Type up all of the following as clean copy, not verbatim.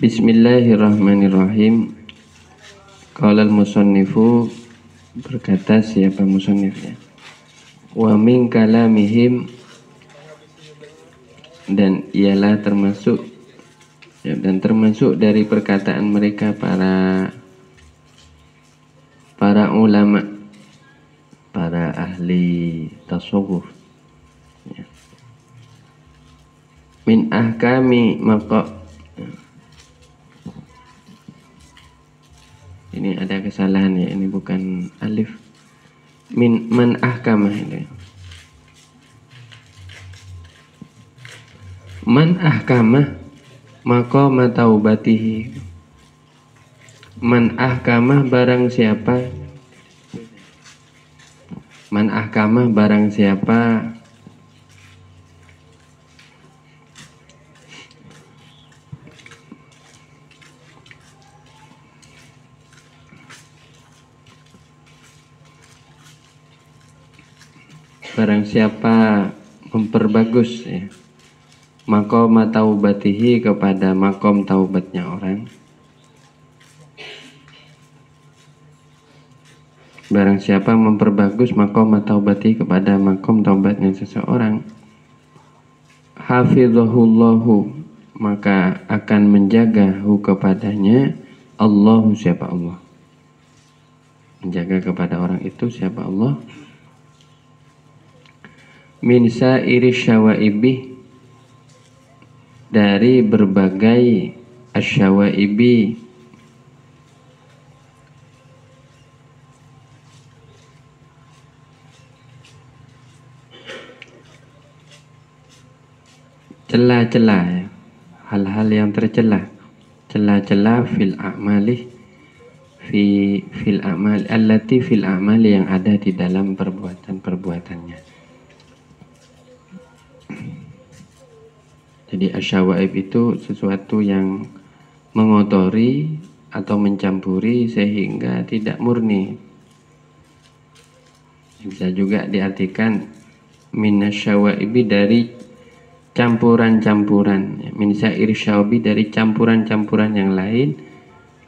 Bismillahirrahmanirrahim. Qala al-musannifu, berkata siapa musannifnya, wa min kalamihim, dan ialah termasuk dari perkataan mereka para ulama, para ahli tasawuf, ya. Min ahkami maka, ini ada kesalahan ya, ini bukan alif. Man ahkamah ini. Man ahkamah maqama taubatihi. Man ahkamah barang siapa. Man ahkamah barang siapa memperbagus, ya, maqam taubatihi, kepada makom taubatnya orang. Barang siapa memperbagus makom taubatihi, kepada makom taubatnya seseorang, hafizahullahu, maka akan menjaga kepadanya Allahu, siapa Allah. Menjaga kepada orang itu siapa Allah. Min sa'iri syawaibi, dari berbagai asyawaibi, celah-celah, ya, hal-hal yang tercela, celah-celah fil a'mali, fil a'mali allati fil a'mali, yang ada di dalam perbuatan-perbuatannya. Jadi asyawaib itu sesuatu yang mengotori atau mencampuri sehingga tidak murni. Bisa juga diartikan minasyawaibi, dari campuran-campuran, min sa'ir syawbi, dari campuran-campuran yang lain,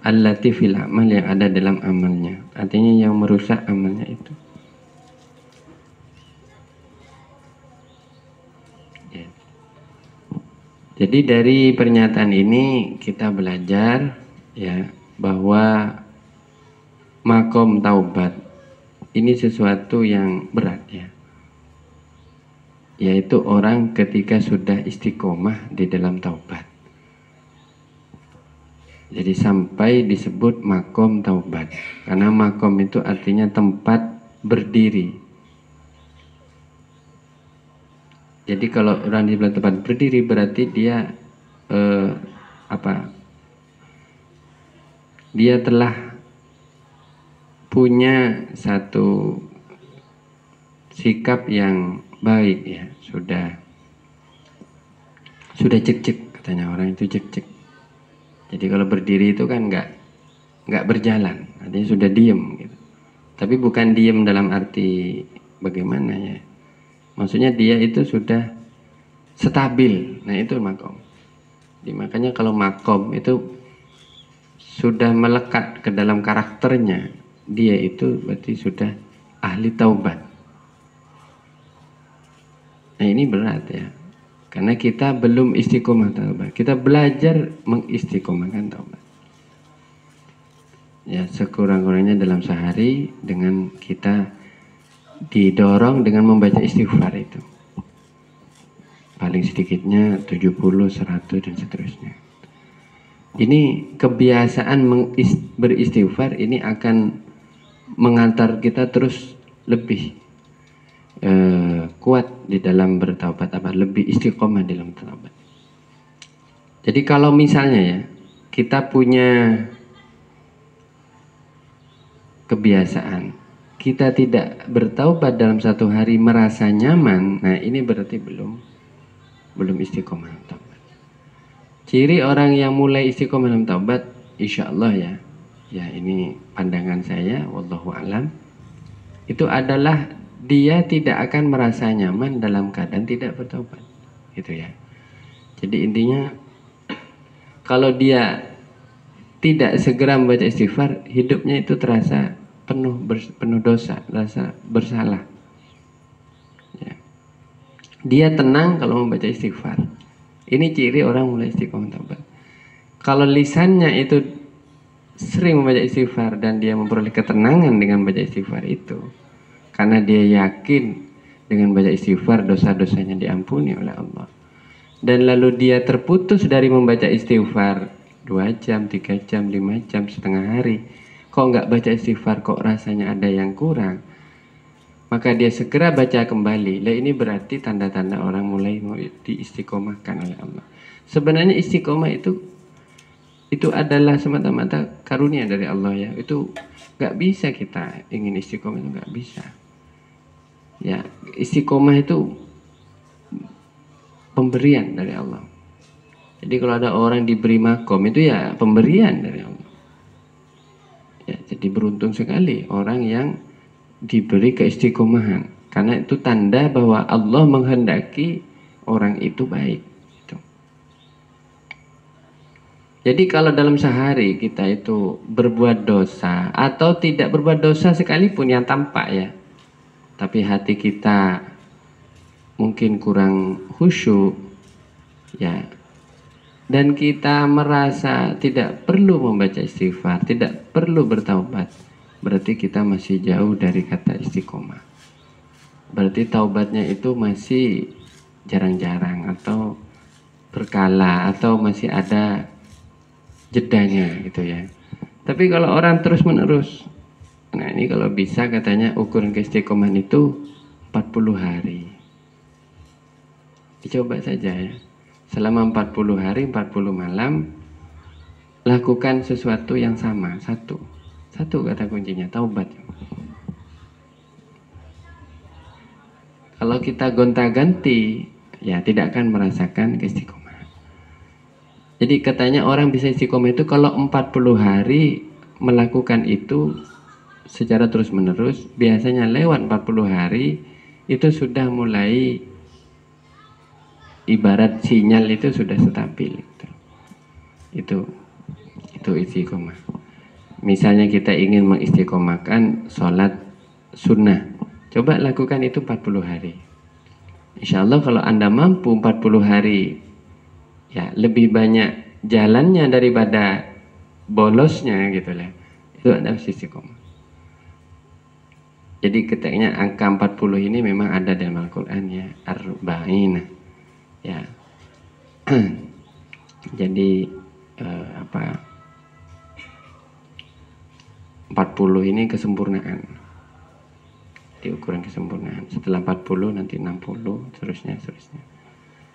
allati fil amal, yang ada dalam amalnya. Artinya yang merusak amalnya itu. Jadi dari pernyataan ini kita belajar, ya, bahwa makom taubat ini sesuatu yang berat, ya, yaitu orang ketika sudah istiqomah di dalam taubat. Jadi sampai disebut makom taubat, karena makom itu artinya tempat berdiri. Jadi kalau orang di tempat berdiri berarti dia dia telah punya satu sikap yang baik, ya, sudah cek-cek, katanya orang itu cek-cek. Jadi kalau berdiri itu kan nggak berjalan, artinya sudah diem gitu. Tapi bukan diem dalam arti bagaimana, ya, maksudnya dia itu sudah stabil. Nah, itu makom. Jadi makanya kalau makom itu sudah melekat ke dalam karakternya, dia itu berarti sudah ahli taubat. Nah, ini berat, ya, karena kita belum istiqomah taubat. Kita belajar mengistiqomahkan taubat, ya, sekurang-kurangnya dalam sehari, dengan kita didorong dengan membaca istighfar itu. Paling sedikitnya 70, 100 dan seterusnya. Ini kebiasaan beristighfar ini akan mengantar kita terus lebih kuat di dalam bertaubat, lebih istiqomah dalam bertaubat. Jadi kalau misalnya, ya, kita punya kebiasaan, kita tidak bertaubat dalam satu hari merasa nyaman, nah ini berarti belum istiqomah dalam taubat. Ciri orang yang mulai istiqomah dalam taubat, insya Allah, ya ini pandangan saya, wallahu alam, itu adalah dia tidak akan merasa nyaman dalam keadaan tidak bertaubat, gitu, ya. Jadi intinya Kalau dia tidak segera membaca istighfar, hidupnya itu terasa penuh dosa, rasa bersalah. Ya. Dia tenang kalau membaca istighfar. Ini ciri orang mulai istiqomah taubat. Kalau lisannya itu sering membaca istighfar dan dia memperoleh ketenangan dengan baca istighfar itu, karena dia yakin dengan baca istighfar dosa-dosanya diampuni oleh Allah, dan lalu dia terputus dari membaca istighfar 2 jam, 3 jam, 5 jam, setengah hari, kok nggak baca istighfar, kok rasanya ada yang kurang, maka dia segera baca kembali. Lah ini berarti tanda-tanda orang mulai mau diistiqomahkan oleh Allah. Sebenarnya istiqomah itu adalah semata-mata karunia dari Allah ya. Itu nggak bisa kita ingin istiqomah, itu nggak bisa. Ya, istiqomah itu pemberian dari Allah. Jadi kalau ada orang diberi makom itu ya pemberian dari Allah. Ya, jadi beruntung sekali orang yang diberi keistiqomahan, karena itu tanda bahwa Allah menghendaki orang itu baik. Jadi kalau dalam sehari kita itu berbuat dosa atau tidak berbuat dosa sekalipun yang tampak ya, tapi hati kita mungkin kurang khusyuk ya, dan kita merasa tidak perlu membaca istighfar, tidak perlu bertaubat, berarti kita masih jauh dari kata istiqomah. Berarti taubatnya itu masih jarang-jarang atau berkala atau masih ada jedanya gitu ya. Tapi kalau orang terus menerus, nah ini kalau bisa katanya ukuran keistiqomahan itu 40 hari. Dicoba saja ya. Selama 40 hari, 40 malam lakukan sesuatu yang sama. Satu kata kuncinya, taubat. Kalau kita gonta-ganti, ya tidak akan merasakan keistiqomahan. Jadi katanya orang bisa istiqomah itu kalau 40 hari melakukan itu secara terus menerus, biasanya lewat 40 hari itu sudah mulai ibarat sinyal itu sudah stabil gitu. Itu istiqomah. Misalnya kita ingin mengistiqomahkan sholat sunnah, coba lakukan itu 40 hari. Insya Allah kalau Anda mampu 40 hari, ya lebih banyak jalannya daripada bolosnya gitu lah, itu ada istiqomah. Jadi ketiknya angka 40 ini memang ada dalam Al-Quran ya, arba'in ya. Jadi 40 ini kesempurnaan, di ukuran kesempurnaan. Setelah 40 nanti 60 seterusnya.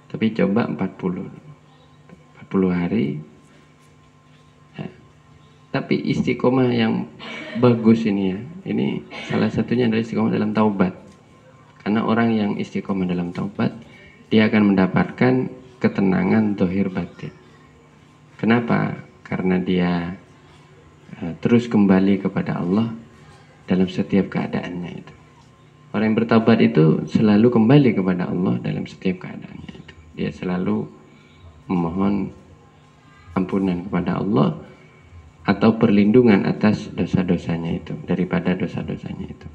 Tapi coba 40 hari ya. Tapi istiqomah yang bagus ini ya, ini salah satunya adalah istiqomah dalam taubat. Karena orang yang istiqomah dalam taubat, dia akan mendapatkan ketenangan zahir batin. Kenapa? Karena dia terus kembali kepada Allah dalam setiap keadaannya itu. Orang yang bertaubat itu selalu kembali kepada Allah dalam setiap keadaannya itu. Dia selalu memohon ampunan kepada Allah atau perlindungan atas dosa-dosanya itu, daripada dosa-dosanya itu.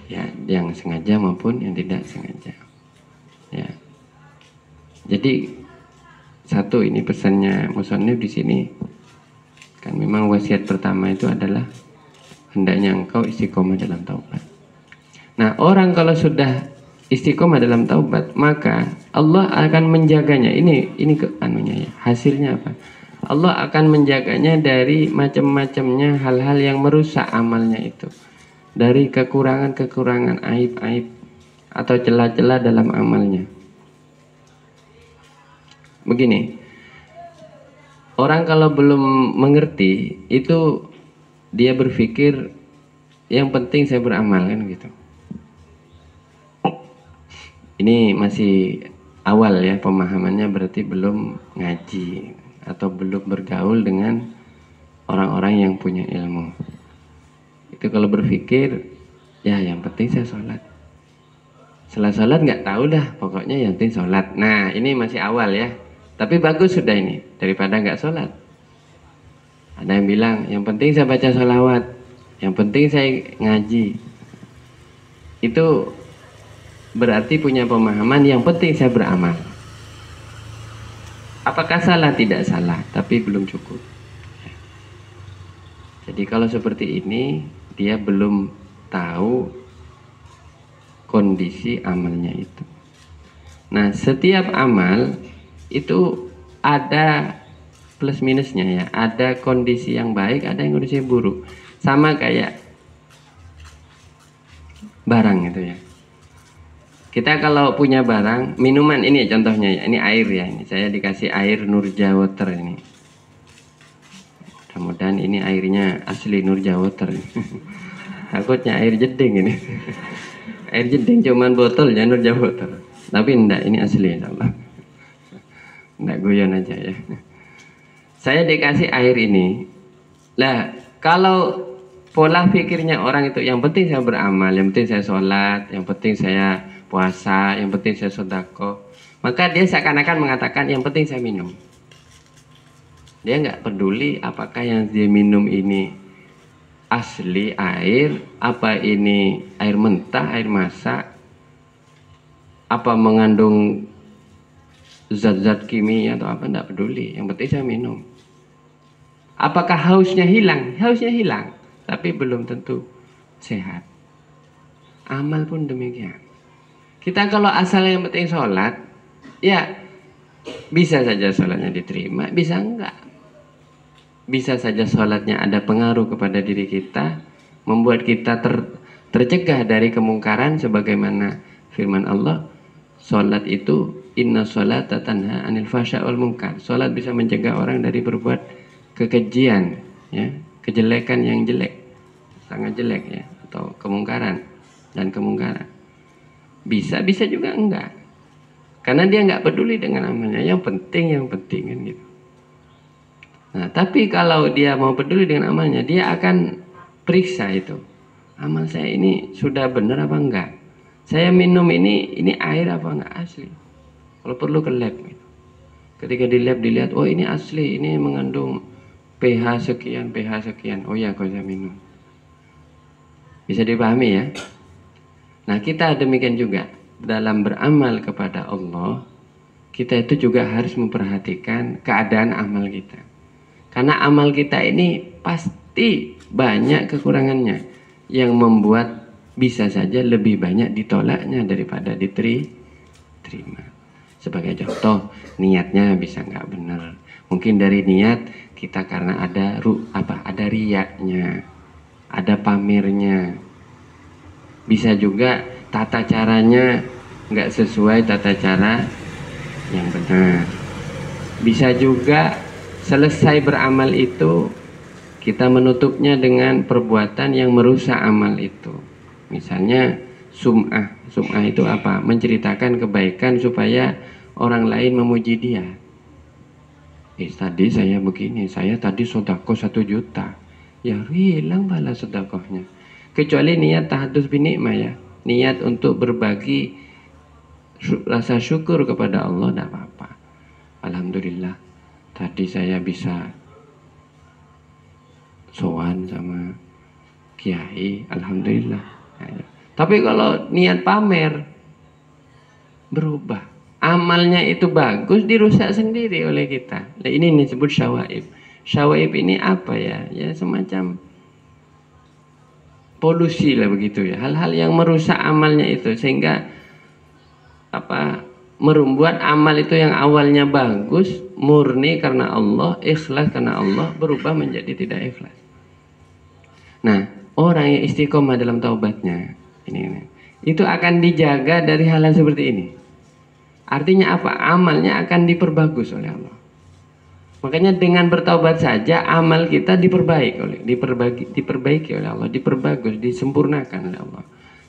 Ya, yang sengaja maupun yang tidak sengaja. Ya. Jadi satu, ini pesannya musannif di sini kan, memang wasiat pertama itu adalah hendaknya engkau istiqomah dalam taubat. Nah, orang kalau sudah istiqomah dalam taubat, maka Allah akan menjaganya. Ini anunya ya, hasilnya apa? Allah akan menjaganya dari macam-macamnya hal-hal yang merusak amalnya itu, dari kekurangan-kekurangan, aib-aib atau celah-celah dalam amalnya. Begini, orang kalau belum mengerti itu, dia berpikir yang penting saya beramal kan gitu. Ini masih awal ya pemahamannya, berarti belum ngaji atau belum bergaul dengan orang-orang yang punya ilmu. Itu kalau berpikir, ya yang penting saya sholat. Setelah sholat nggak tahu dah, pokoknya yang penting sholat. Nah ini masih awal ya. Tapi bagus sudah ini, daripada nggak sholat. Ada yang bilang, yang penting saya baca sholawat, yang penting saya ngaji. Itu berarti punya pemahaman yang penting saya beramal. Apakah salah? Tidak salah, tapi belum cukup. Jadi kalau seperti ini, dia belum tahu kondisi amalnya itu. Nah, setiap amal itu ada plus minusnya ya. Ada kondisi yang baik, ada yang kondisi buruk. Sama kayak barang itu ya. Kita kalau punya barang, minuman ini contohnya ya, ini air ya. Ini saya dikasih air Nurja Water ini. Mudah-mudahan ini airnya asli Nurja Water. Takutnya air jeding ini. Air jeding cuman botolnya Nurja Water. Tapi enggak, ini asli insyaallah. Enggak guyon aja ya. Saya dikasih air ini. Lah, kalau pola pikirnya orang itu yang penting saya beramal, yang penting saya sholat, yang penting saya puasa, yang penting saya sedekah, maka dia seakan-akan mengatakan yang penting saya minum. Dia nggak peduli apakah yang dia minum ini asli air, apa ini air mentah, air masak, apa mengandung zat-zat kimia atau apa, nggak peduli. Yang penting saya minum. Apakah hausnya hilang? Hausnya hilang, tapi belum tentu sehat. Amal pun demikian. Kita kalau asal yang penting sholat, ya bisa saja sholatnya diterima, bisa enggak. Bisa saja sholatnya ada pengaruh kepada diri kita, membuat kita tercegah dari kemungkaran, sebagaimana firman Allah, sholat itu inna sholata tanha anil fasya wal munkar. Sholat bisa mencegah orang dari berbuat kekejian, ya, kejelekan yang jelek, sangat jelek ya, atau kemungkaran dan kemungkaran. Bisa juga enggak, karena dia enggak peduli dengan amalnya. Yang penting kan gitu. Nah, tapi kalau dia mau peduli dengan amalnya, dia akan periksa itu. Amal saya ini sudah benar apa enggak? Saya minum ini air apa enggak asli? Kalau perlu ke lab gitu. Ketika di lab dilihat, oh ini asli, ini mengandung pH sekian. Oh ya, kalau saya minum. Bisa dipahami ya? Nah, kita demikian juga dalam beramal kepada Allah, kita itu juga harus memperhatikan keadaan amal kita. Karena amal kita ini pasti banyak kekurangannya yang membuat bisa saja lebih banyak ditolaknya daripada diterima. Sebagai contoh, niatnya bisa nggak benar. Mungkin dari niat kita karena ada riyaknya, ada pamernya. Bisa juga tata caranya nggak sesuai tata cara yang benar. Bisa juga selesai beramal itu kita menutupnya dengan perbuatan yang merusak amal itu. Misalnya sum'ah. Sum'ah itu apa? Menceritakan kebaikan supaya orang lain memuji dia. Tadi saya begini, saya tadi sedekah 1 juta. Ya hilang bala sedekahnya. Kecuali niat tahadus binikmah ya, niat untuk berbagi rasa syukur kepada Allah, tidak apa-apa. Alhamdulillah, tadi saya bisa sowan sama kiai, alhamdulillah. Tapi kalau niat pamer, berubah. Amalnya itu bagus, dirusak sendiri oleh kita. Nah, ini disebut syawaib. Syawaib ini apa ya? Ya semacam polusi lah begitu ya, hal-hal yang merusak amalnya itu, sehingga membuat amal itu yang awalnya bagus, murni karena Allah, ikhlas karena Allah, berubah menjadi tidak ikhlas. Nah, orang yang istiqomah dalam taubatnya ini itu akan dijaga dari hal-hal seperti ini. Artinya apa? Amalnya akan diperbagus oleh Allah. Makanya dengan bertaubat saja amal kita diperbaiki oleh Allah, diperbagus, disempurnakan oleh Allah.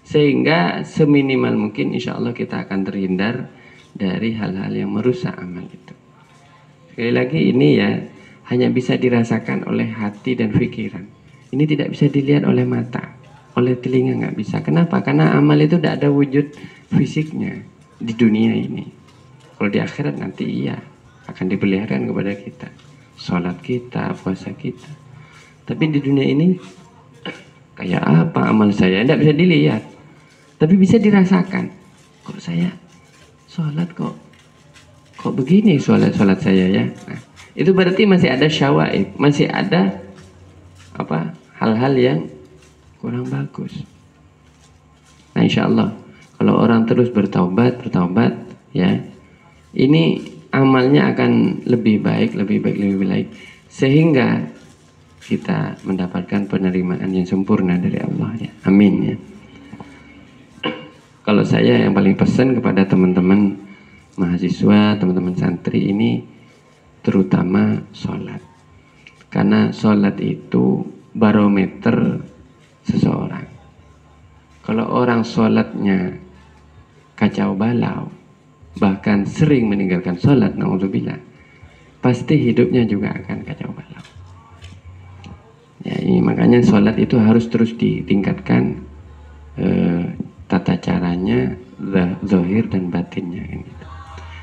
Sehingga seminimal mungkin insya Allah kita akan terhindar dari hal-hal yang merusak amal itu. Sekali lagi ini ya hanya bisa dirasakan oleh hati dan pikiran. Ini tidak bisa dilihat oleh mata, oleh telinga nggak bisa. Kenapa? Karena amal itu tidak ada wujud fisiknya di dunia ini. Kalau di akhirat nanti iya. akan diperlihatkan kepada kita, sholat kita, puasa kita. Tapi di dunia ini kayak apa amal saya, tidak bisa dilihat, tapi bisa dirasakan. Kok saya sholat kok begini sholat saya ya. Nah, itu berarti masih ada syawaib, masih ada apa hal-hal yang kurang bagus. Nah, insya Allah kalau orang terus bertaubat ya, ini amalnya akan lebih baik, sehingga kita mendapatkan penerimaan yang sempurna dari Allah ya. Amin ya. Kalau saya yang paling pesan kepada teman-teman mahasiswa, teman-teman santri ini, terutama sholat. Karena sholat itu barometer seseorang. Kalau orang sholatnya kacau balau, bahkan sering meninggalkan sholat, na'udzubillah, pasti hidupnya juga akan kacau balau. Ya, ini makanya sholat itu harus terus ditingkatkan tata caranya, zahir dan batinnya gitu.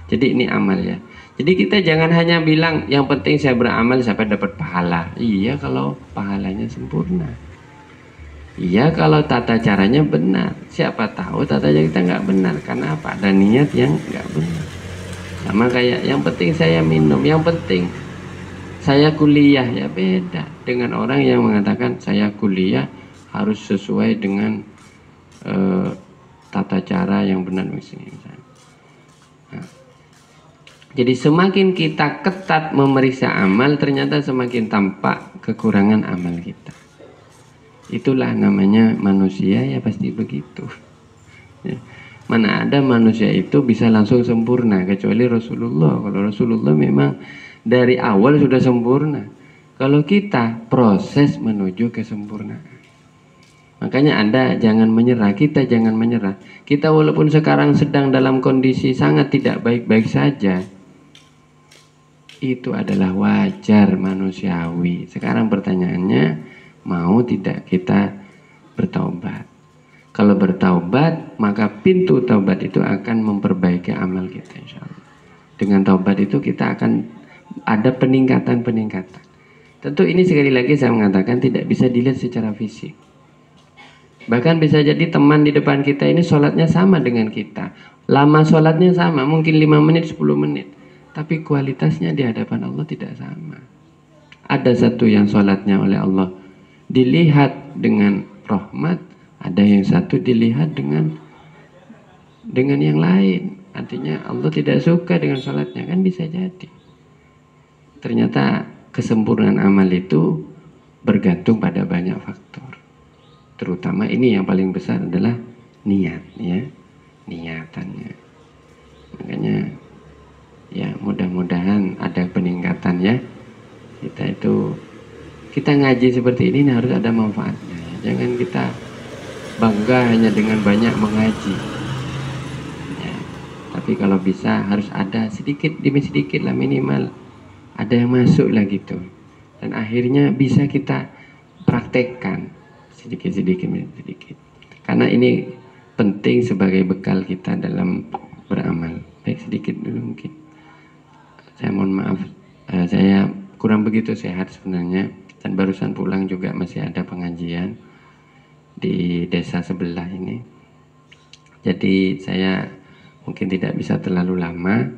Jadi ini amal ya. Jadi kita jangan hanya bilang yang penting saya beramal sampai dapat pahala. Iya kalau pahalanya sempurna. Iya kalau tata caranya benar. Siapa tahu tata cara kita nggak benar. Karena apa? Ada niat yang nggak benar. Sama kayak yang penting saya minum, yang penting saya kuliah, ya beda dengan orang yang mengatakan saya kuliah harus sesuai dengan tata cara yang benar misalnya. Nah, jadi semakin kita ketat memeriksa amal, ternyata semakin tampak kekurangan amal kita. Itulah namanya manusia ya, pasti begitu ya. Mana ada manusia itu bisa langsung sempurna kecuali Rasulullah. Kalau Rasulullah memang dari awal sudah sempurna. Kalau kita proses menuju kesempurnaan. Makanya Anda jangan menyerah, kita jangan menyerah. Kita walaupun sekarang sedang dalam kondisi sangat tidak baik-baik saja, itu adalah wajar, manusiawi. Sekarang pertanyaannya, mau tidak kita bertaubat? Kalau bertaubat, maka pintu taubat itu akan memperbaiki amal kita, insya Allah. Dengan taubat itu kita akan ada peningkatan-peningkatan. Tentu ini sekali lagi saya mengatakan tidak bisa dilihat secara fisik. Bahkan bisa jadi teman di depan kita ini sholatnya sama dengan kita. Lama sholatnya sama, mungkin 5 menit, 10 menit. Tapi kualitasnya di hadapan Allah tidak sama. Ada satu yang sholatnya oleh Allah dilihat dengan rahmat, ada yang satu dilihat dengan yang lain. Artinya Allah tidak suka dengan sholatnya, kan bisa jadi. Ternyata kesempurnaan amal itu bergantung pada banyak faktor. Terutama ini yang paling besar adalah niat ya, niatannya. Makanya ya mudah-mudahan ada peningkatan ya. Kita ngaji seperti ini harus ada manfaatnya. Jangan kita bangga hanya dengan banyak mengaji ya. Tapi kalau bisa harus ada sedikit demi sedikit lah, minimal ada yang masuk lah gitu. Dan akhirnya bisa kita praktekkan sedikit. Karena ini penting sebagai bekal kita dalam beramal. Baik, sedikit dulu mungkin. Saya mohon maaf, saya kurang begitu sehat sebenarnya. Dan barusan pulang juga masih ada pengajian di desa sebelah ini. Jadi saya mungkin tidak bisa terlalu lama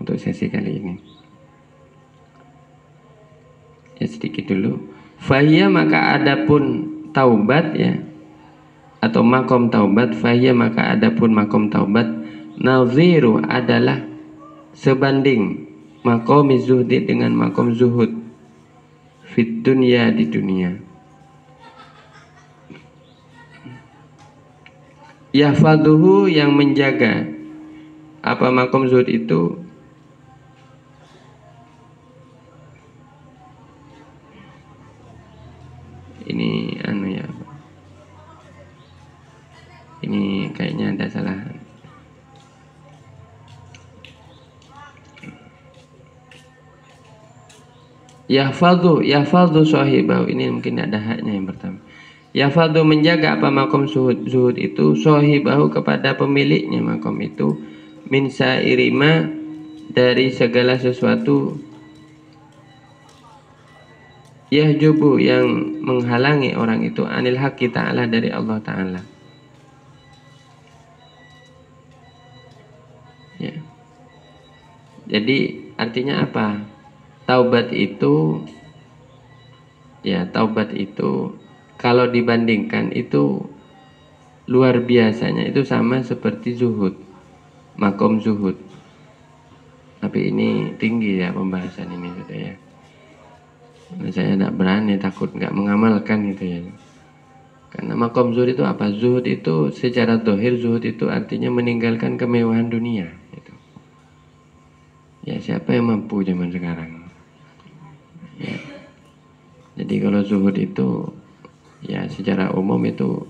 untuk sesi kali ini. Ya sedikit dulu. Fahiyya, maka adapun taubat ya, atau makom taubat, fahiyya, maka adapun makom taubat, naziru, adalah sebanding makom zuhdi dengan makom zuhud fit dunya, di dunia. Yahfaduhu, yang menjaga apa makom zuhud itu, ini ya, ini kayaknya ada salah. Yahfadhu sahibahu, ini mungkin ada haknya yang pertama. Yahfadhu, menjaga apa makom zuhud itu, sahibahu, kepada pemiliknya makom itu, min sairima, dari segala sesuatu yahjubu yang menghalangi orang itu anil haqqi ta'ala dari Allah Ta'ala. Ya. Jadi artinya apa? Taubat itu, ya taubat itu kalau dibandingkan itu luar biasanya itu sama seperti zuhud, makom zuhud. Tapi ini tinggi ya pembahasan ini sudah ya. Nah, saya tidak berani, takut nggak mengamalkan gitu ya. Karena makom zuhud itu apa? Zuhud itu secara dohir, zuhud itu artinya meninggalkan kemewahan dunia. Gitu. Ya siapa yang mampu zaman sekarang? Ya. Jadi kalau zuhud itu ya secara umum itu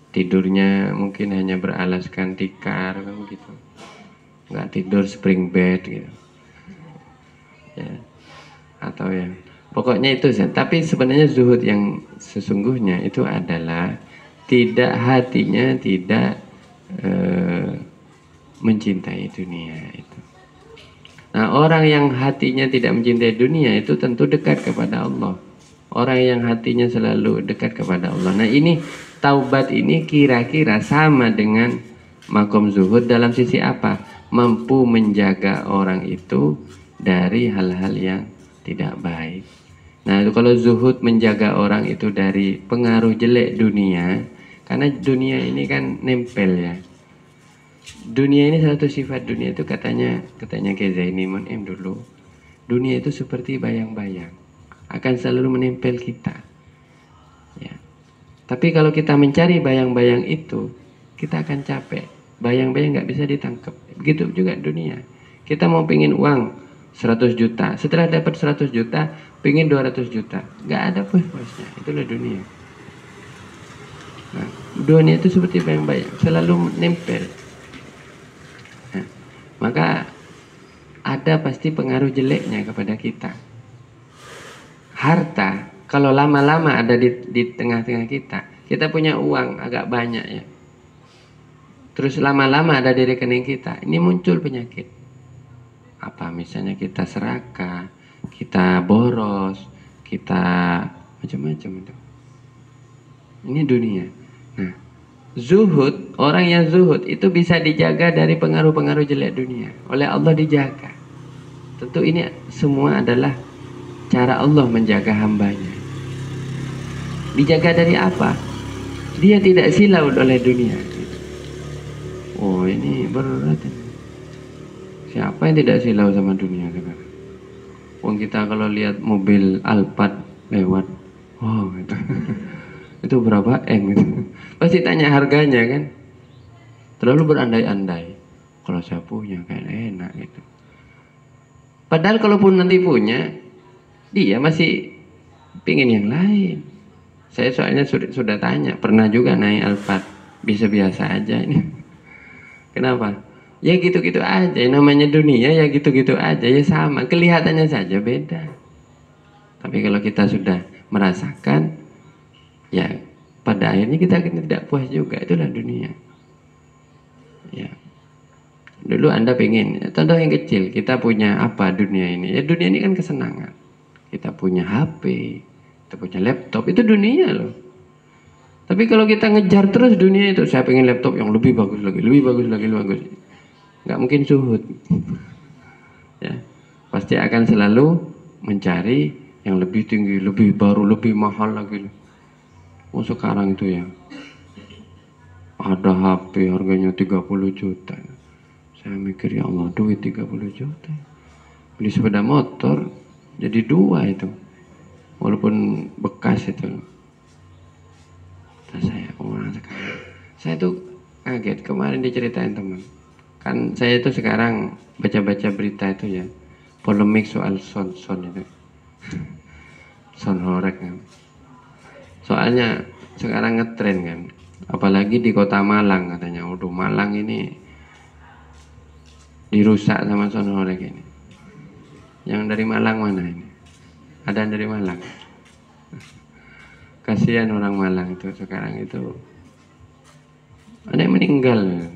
tidurnya mungkin hanya beralaskan tikar kan gitu, nggak tidur spring bed gitu ya, atau ya pokoknya itu sih. Tapi sebenarnya zuhud yang sesungguhnya itu adalah tidak, hatinya tidak mencintai dunia itu. Nah, orang yang hatinya tidak mencintai dunia itu tentu dekat kepada Allah. Orang yang hatinya selalu dekat kepada Allah. Nah, ini taubat ini kira-kira sama dengan makom zuhud dalam sisi apa? Mampu menjaga orang itu dari hal-hal yang tidak baik. Nah, kalau zuhud menjaga orang itu dari pengaruh jelek dunia, karena dunia ini kan nempel ya. Dunia ini satu sifat dunia itu katanya Kiai Zaini Munim dulu, dunia itu seperti bayang-bayang, akan selalu menempel kita ya. Tapi kalau kita mencari bayang-bayang itu, kita akan capek. Bayang-bayang nggak bisa ditangkap. Begitu juga dunia. Kita mau pingin uang 100 juta, setelah dapat 100 juta pingin 200 juta, nggak ada puas-puasnya. Itulah dunia. Nah, dunia itu seperti bayang-bayang, selalu nempel. Nah, maka ada pasti pengaruh jeleknya kepada kita. Harta kalau lama-lama ada di tengah-tengah kita punya uang agak banyak ya, terus lama-lama ada di rekening kita, ini muncul penyakit. Apa misalnya kita serakah, kita boros, kita macam-macam itu. Ini dunia. Nah, zuhud, orang yang zuhud itu bisa dijaga dari pengaruh-pengaruh jelek dunia. Oleh Allah dijaga. Tentu ini semua adalah cara Allah menjaga hambanya. Dijaga dari apa? Dia tidak silau oleh dunia. Oh, ini berat. Siapa yang tidak silau sama dunia sekarang? Wong kita kalau lihat mobil Alphard lewat, wow itu, itu berapa gitu. Pasti tanya harganya kan. Terlalu berandai-andai. Kalau saya punya kayak enak gitu. Padahal kalaupun nanti punya, dia masih pingin yang lain. Saya soalnya sudah tanya, pernah juga naik Alphard, bisa biasa aja ini. Kenapa? Ya gitu-gitu aja, namanya dunia ya gitu-gitu aja, ya sama, kelihatannya saja beda. Tapi kalau kita sudah merasakan, ya pada akhirnya kita tidak puas juga, itulah dunia. Ya. Dulu Anda pengen, contoh yang kecil, kita punya apa dunia ini? Ya dunia ini kan kesenangan. Kita punya HP, kita punya laptop, itu dunia loh. Tapi kalau kita ngejar terus dunia itu, saya pengen laptop yang lebih bagus lagi, lebih bagus lagi, lebih bagus. Nggak mungkin suhud. Ya, pasti akan selalu mencari yang lebih tinggi, lebih baru, lebih mahal lagi. Oh sekarang itu ya, ada HP harganya 30 juta. Saya mikir ya Allah, duit 30 juta. Beli sepeda motor jadi 2 itu. Walaupun bekas itu. Nah, saya tuh kaget kemarin diceritain teman. Kan saya itu sekarang baca-baca berita itu ya, polemik soal son itu. Son horek kan. Soalnya sekarang ngetren kan. Apalagi di kota Malang katanya. Waduh, Malang ini dirusak sama son horek ini. Yang dari Malang mana ini? Ada yang dari Malang? Kasihan orang Malang itu sekarang itu ada yang meninggal.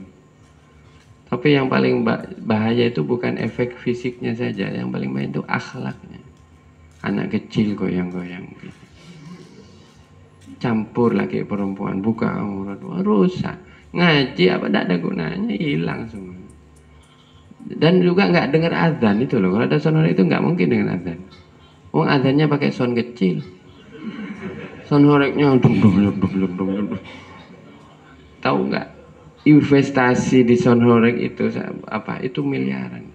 Tapi yang paling bahaya itu bukan efek fisiknya saja, yang paling bahaya itu akhlaknya. Anak kecil goyang-goyang gitu. Campur laki perempuan, buka aurat, rusak. Ngaji apa tidak ada gunanya, hilang semua. Dan juga nggak dengar azan itu loh. Kalau ada sound itu nggak mungkin dengan azan. Oh, azannya pakai sound kecil. Sound horeknya dum dum dum dum dum dum. Tahu nggak? Investasi di sound horek itu apa? Itu miliaran.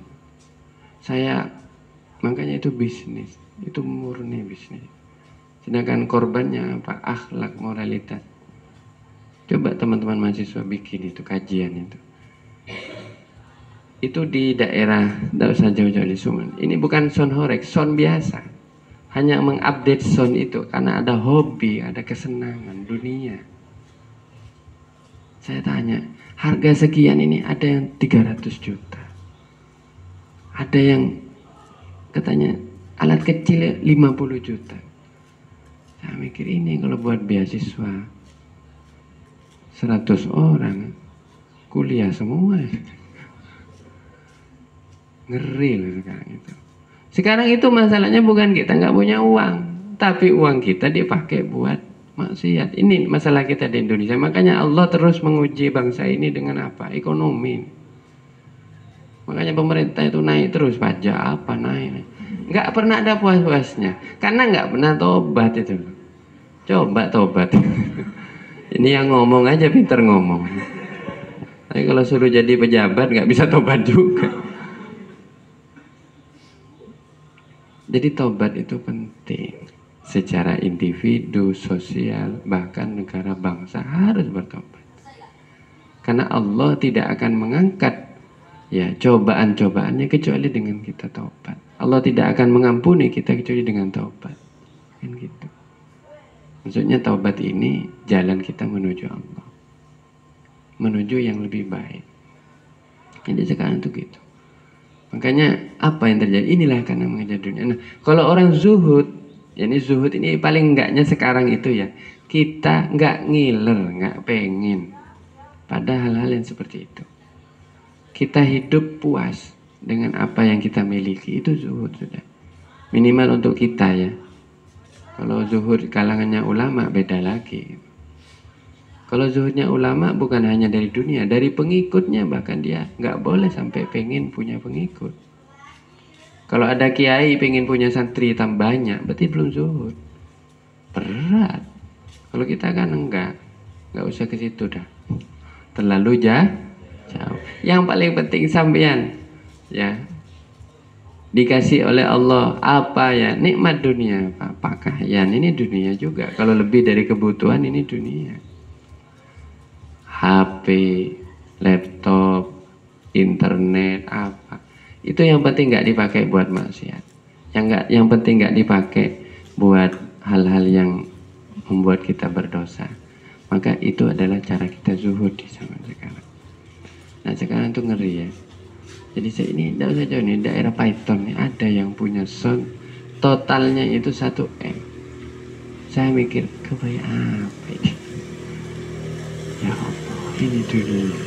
Saya makanya itu bisnis, itu murni bisnis. Sedangkan korbannya apa? Akhlak, moralitas. Coba teman-teman mahasiswa bikin itu kajian itu. Itu di daerah, tidak usah jauh-jauh di Sumen. Ini bukan sound horek, sound biasa. Hanya mengupdate sound itu karena ada hobi, ada kesenangan dunia. Saya tanya, harga sekian ini ada yang 300 juta. Ada yang katanya alat kecil 50 juta. Saya mikir ini kalau buat beasiswa 100 orang kuliah semua. Ngeri loh sekarang itu. Sekarang itu masalahnya bukan kita nggak punya uang, tapi uang kita dipakai buat maksiat. Ini masalah kita di Indonesia. Makanya Allah terus menguji bangsa ini dengan apa? Ekonomi. Makanya pemerintah itu naik terus pajak apa naik. Nggak pernah ada puas-puasnya. Karena nggak pernah tobat itu. Coba tobat. Ini yang ngomong aja pinter ngomong. Tapi kalau suruh jadi pejabat nggak bisa tobat juga. Jadi tobat itu penting. Secara individu, sosial, bahkan negara bangsa harus bertobat. Karena Allah tidak akan mengangkat ya cobaan-cobaannya kecuali dengan kita tobat. Allah tidak akan mengampuni kita kecuali dengan tobat. Kan gitu. Maksudnya taubat ini jalan kita menuju Allah, menuju yang lebih baik. Jadi sekarang itu gitu. Makanya apa yang terjadi? Inilah karena mengejar dunia. Nah, kalau orang zuhud, yani zuhud ini paling enggaknya sekarang itu ya, kita nggak ngiler, nggak pengen pada hal-hal yang seperti itu. Kita hidup puas dengan apa yang kita miliki, itu zuhud sudah. Minimal untuk kita ya. Kalau zuhud kalangannya ulama beda lagi. Kalau zuhudnya ulama bukan hanya dari dunia, dari pengikutnya bahkan dia nggak boleh sampai pengen punya pengikut. Kalau ada kiai pengen punya santri tambah banyak, berarti belum zuhud. Berat. Kalau kita kan nggak usah ke situ dah. Terlalu jauh. Yang paling penting sampean ya dikasih oleh Allah apa ya, nikmat dunia, pakaian ini dunia juga. Kalau lebih dari kebutuhan ini dunia. HP, laptop, internet apa. Itu yang penting nggak dipakai buat maksiat. Yang penting nggak dipakai buat hal-hal yang membuat kita berdosa. Maka itu adalah cara kita zuhud di zaman sekarang. Nah sekarang tuh ngeri ya. Jadi saya ini tidak usah jauh nih, daerah Python nih ada yang punya sound totalnya itu 1 M. Saya mikir kebayang apa ini? Ya Allah, ini dunia.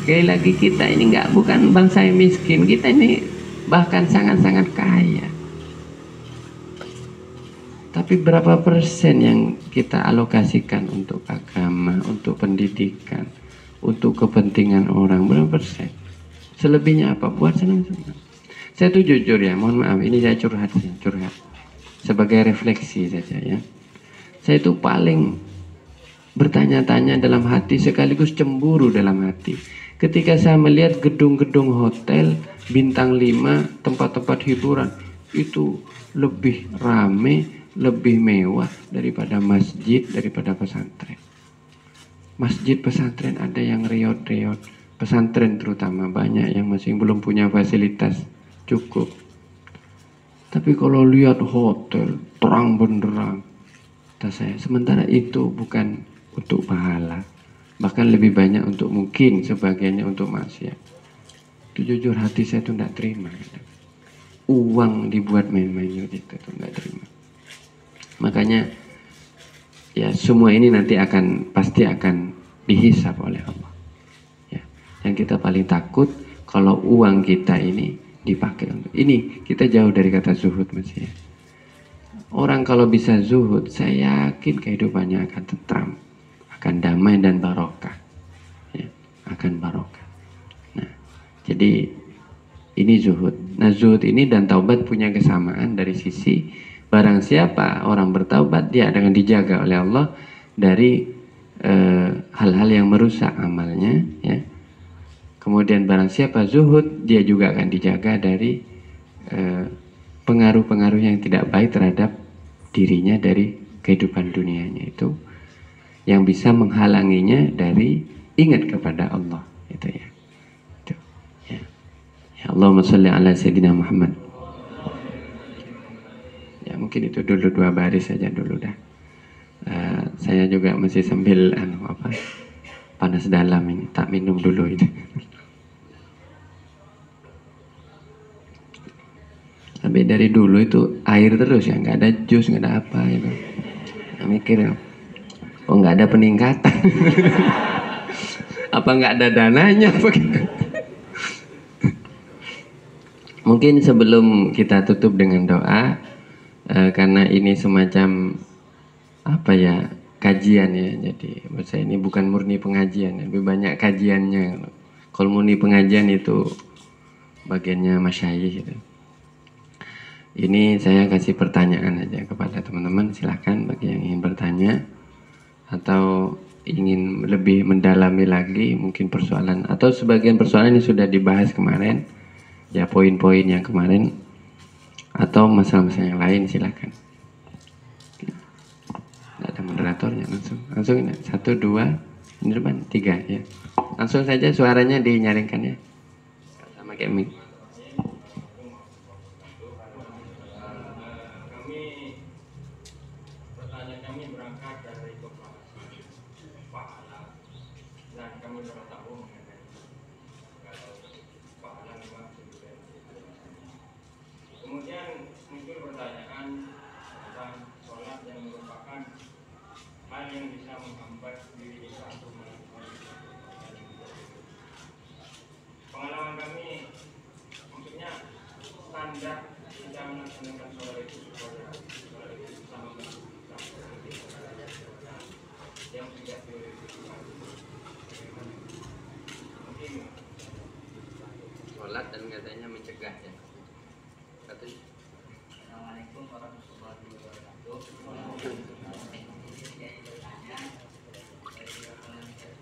Sekali lagi kita ini bukan bangsa yang miskin, kita ini bahkan sangat-sangat kaya. Tapi berapa persen yang kita alokasikan untuk agama, untuk pendidikan, untuk kepentingan orang, berapa persen? Selebihnya apa? Buat senang-senang. Saya tuh jujur ya, mohon maaf, ini saya curhat. Sebagai refleksi saja ya. Saya itu paling bertanya-tanya dalam hati sekaligus cemburu dalam hati. Ketika saya melihat gedung-gedung hotel, bintang 5, tempat-tempat hiburan, itu lebih rame, lebih mewah daripada masjid, daripada pesantren. Masjid pesantren ada yang reot-reot. Pesantren terutama banyak yang masih belum punya fasilitas cukup. Tapi kalau lihat hotel terang benderang, kata saya, sementara itu bukan untuk pahala, bahkan lebih banyak untuk mungkin sebagiannya untuk maksiat. Itu jujur hati saya tuh tidak terima. Uang dibuat main-main gitu tuh nggak terima. Makanya ya semua ini nanti pasti akan dihisab oleh Allah. Yang kita paling takut kalau uang kita ini dipakai untuk ini. Kita jauh dari kata zuhud mesti ya. Orang kalau bisa zuhud, saya yakin kehidupannya akan tentram, akan damai dan barokah, ya, akan barokah. Nah, jadi ini zuhud. Nah, zuhud ini dan taubat punya kesamaan dari sisi barang siapa orang bertaubat, dia akan dijaga oleh Allah dari hal-hal yang merusak amalnya, ya. Kemudian barang siapa zuhud, dia juga akan dijaga dari pengaruh-pengaruh yang tidak baik terhadap dirinya dari kehidupan dunianya itu, yang bisa menghalanginya dari ingat kepada Allah, itu ya. Itu, ya. Ya, Allahumma sholli ala sayyidina Muhammad. Ya mungkin itu dulu 2 baris saja dulu dah. Saya juga masih sambil panas dalam ini, tak minum dulu itu. Tapi dari dulu itu air terus ya, nggak ada jus, nggak ada apa gitu. Nah, mikir, oh nggak ada peningkatan. Apa nggak ada dananya? Mungkin sebelum kita tutup dengan doa, karena ini semacam apa ya, kajian ya. Jadi menurut saya ini bukan murni pengajian, lebih banyak kajiannya. Kalau murni pengajian itu bagiannya masyayikh gitu. Ini saya kasih pertanyaan aja kepada teman-teman, silahkan bagi yang ingin bertanya atau ingin lebih mendalami lagi mungkin persoalan atau sebagian persoalan yang sudah dibahas kemarin, ya poin-poin yang kemarin atau masalah-masalah yang lain, silahkan. Tidak ada moderatornya, langsung 1, 2, ini depan 3 ya. Langsung saja suaranya dinyaringkan ya, sama kayak mic. Kemudian muncul pertanyaan tentang sholat yang merupakan hal yang bisa menghambat diri kita untuk melakukan pengalaman kami, maksudnya standar kita melaksanakan sholat itu supaya sholat itu sama yang tidak dilakukan. Mungkin Sholat dan katanya mencegah ya. Assalamualaikum warahmatullahi wabarakatuh. Saya bertanya,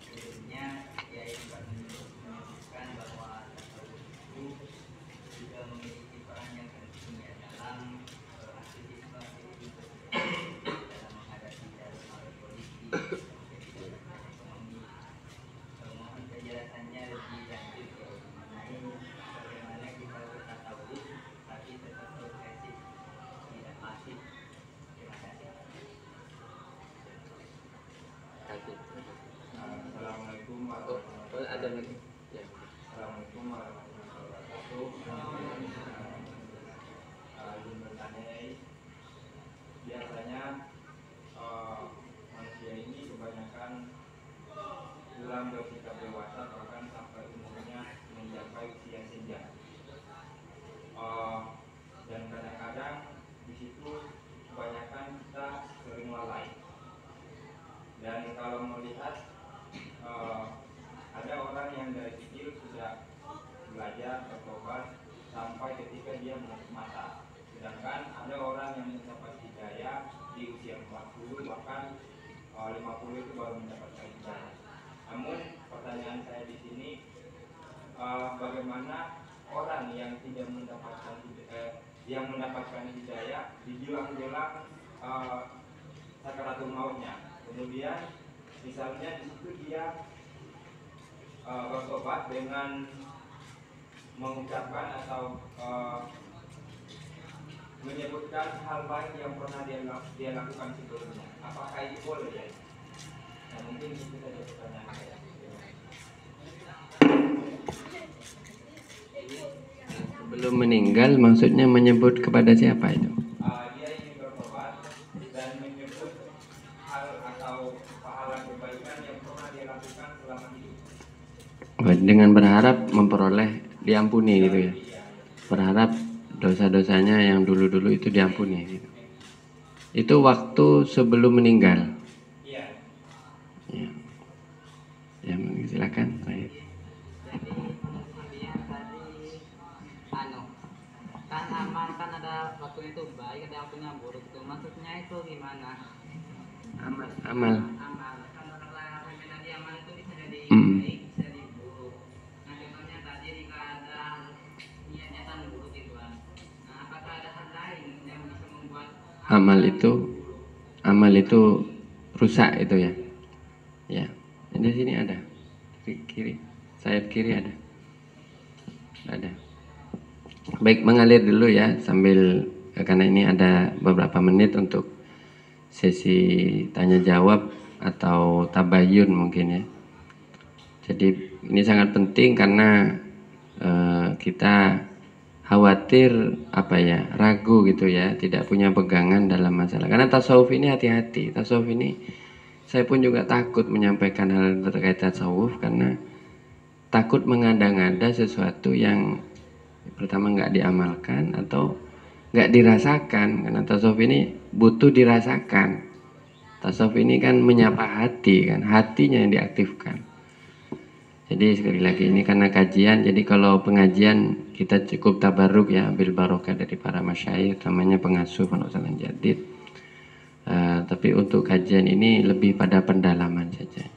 sebelumnya Kiai menyebutkan bahwa tasawuf itu juga memiliki peran yang penting ya dalam aktivitas dalam menghadapi dalam politik, ekonomi. Mohon penjelasannya lebih lanjut ya mengenai bagaimana kita bertasawuf tapi tetap progresif, tidak pasif. Terima kasih. Assalamualaikum Ada lagi ya. Assalamualaikum warahmatullahi wabarakatuh. Izin bertanya, biasanya manusia ini kebanyakan dalam bersikap dewasa bahkan sampai umurnya mencapai usia senja. Dan kadang-kadang di situ kebanyakan kita sering lalai. Dan kalau melihat ada orang yang dari kecil sudah belajar bertobat sampai ketika dia menutup mata. Sedangkan ada orang yang mendapat hidayah di usia 40 bahkan 50 itu baru mendapatkan hidayah. Namun pertanyaan saya di sini, bagaimana orang yang tidak mendapatkan hidayah di jelang-jelang sakaratul mautnya, kemudian misalnya di situ dia bertobat dengan mengucapkan atau menyebutkan hal baik yang pernah dia lakukan sebelumnya, apakah itu boleh ya? Nah, mungkin itu saja pertanyaan saya. Sebelum meninggal maksudnya menyebut kepada siapa itu? Dia ingin bertobat dan menyebut hal atau pahala kebaikan yang pernah dia lakukan selama hidup. Dengan berharap memperoleh diampuni gitu ya. Berharap dosa-dosanya yang dulu-dulu itu diampuni gitu. Itu waktu sebelum meninggal. Iya. Ya, ya silakan. Baik. Jadi intinya tadi anu kan amal kan ada waktunya itu baik, ada waktunya buruk itu. Maksudnya itu gimana? Amal. Amal kan kalau tadi amal itu bisa jadi Mm. baik, bisa jadi buruk. Nah contohnya tadi jika ada niatnya kan buruk itu kan. Nah apakah ada hal lain yang bisa membuat Amal itu rusak itu ya. Ya. Di sini ada. Kiri. Sayap kiri ada. Ada. Baik, mengalir dulu ya sambil karena ini ada beberapa menit untuk sesi tanya jawab atau tabayun mungkin ya. Jadi ini sangat penting karena kita khawatir apa ya, ragu gitu ya, tidak punya pegangan dalam masalah. Karena tasawuf ini hati-hati. Tasawuf ini saya pun juga takut menyampaikan hal terkait tasawuf karena takut mengada-ngada sesuatu yang pertama nggak diamalkan atau nggak dirasakan. Karena tasawuf ini butuh dirasakan. Tasawuf ini kan menyapa hati kan, hatinya yang diaktifkan. Jadi sekali lagi ini karena kajian, jadi kalau pengajian kita cukup tabarruk ya, ambil barokah dari para masyayikh, namanya pengasuh Pondok Pesantren Jadid. Tapi untuk kajian ini lebih pada pendalaman saja.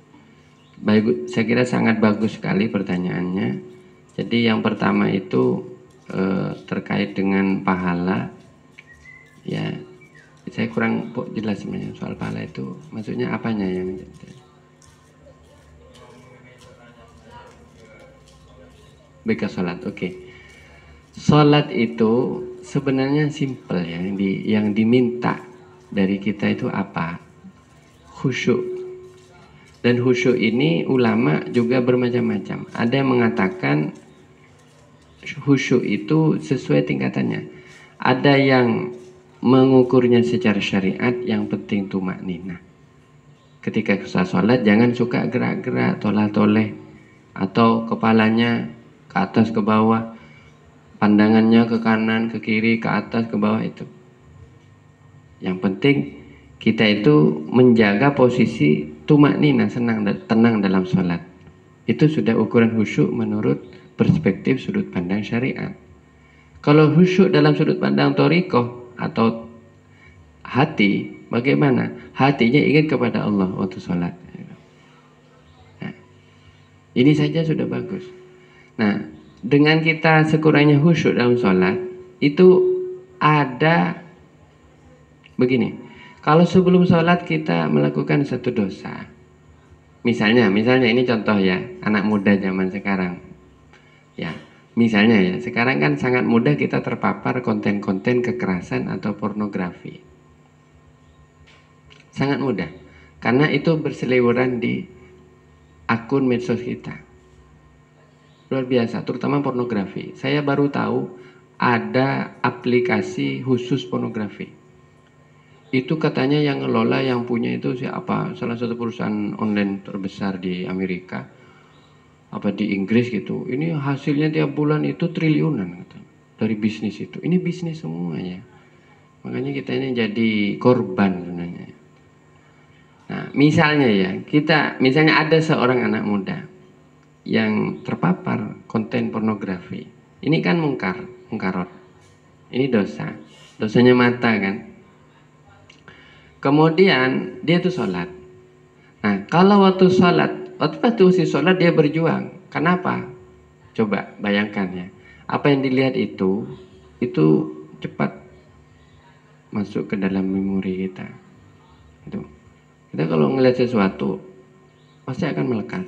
Baik, saya kira sangat bagus sekali pertanyaannya. Jadi yang pertama itu terkait dengan pahala, ya saya kurang jelas sebenarnya soal pahala itu, maksudnya apanya yang baik sholat. Oke. Sholat itu sebenarnya simple ya, yang diminta dari kita itu apa? Khusyuk. Dan khusyuk ini ulama juga bermacam-macam. Ada yang mengatakan khusyuk itu sesuai tingkatannya. Ada yang mengukurnya secara syariat, yang penting tumakninah. Ketika sholat jangan suka gerak-gerak, tolah-toleh, atau kepalanya ke atas ke bawah, pandangannya ke kanan, ke kiri, ke atas, ke bawah itu. Yang penting kita itu menjaga posisi tumakninah, tenang dalam sholat. Itu sudah ukuran khusyuk menurut perspektif sudut pandang syariat. Kalau khusyuk dalam sudut pandang thariqah atau hati, bagaimana? Hatinya ingat kepada Allah waktu sholat. Nah, ini saja sudah bagus. Nah, dengan kita sekurangnya khusyuk dalam sholat, itu ada begini. Kalau sebelum sholat kita melakukan satu dosa, misalnya ini contoh ya, anak muda zaman sekarang. Ya, misalnya ya, sekarang kan sangat mudah kita terpapar konten-konten kekerasan atau pornografi. Sangat mudah, karena itu berseliweran di akun medsos kita. Luar biasa, terutama pornografi. Saya baru tahu ada aplikasi khusus pornografi. Itu katanya yang ngelola, yang punya itu siapa? Salah satu perusahaan online terbesar di Amerika, apa di Inggris gitu. Ini hasilnya tiap bulan itu triliunan katanya, dari bisnis itu. Ini bisnis semuanya. Makanya kita ini jadi korban sebenarnya. Nah, misalnya ya, misalnya ada seorang anak muda yang terpapar konten pornografi. Ini kan mungkarot. Ini dosa. Dosanya mata kan. Kemudian dia tuh sholat. Nah, kalau waktu sholat dia berjuang. Kenapa? Coba bayangkan ya. Apa yang dilihat itu cepat masuk ke dalam memori kita. Itu. Kita kalau ngelihat sesuatu pasti akan melekat.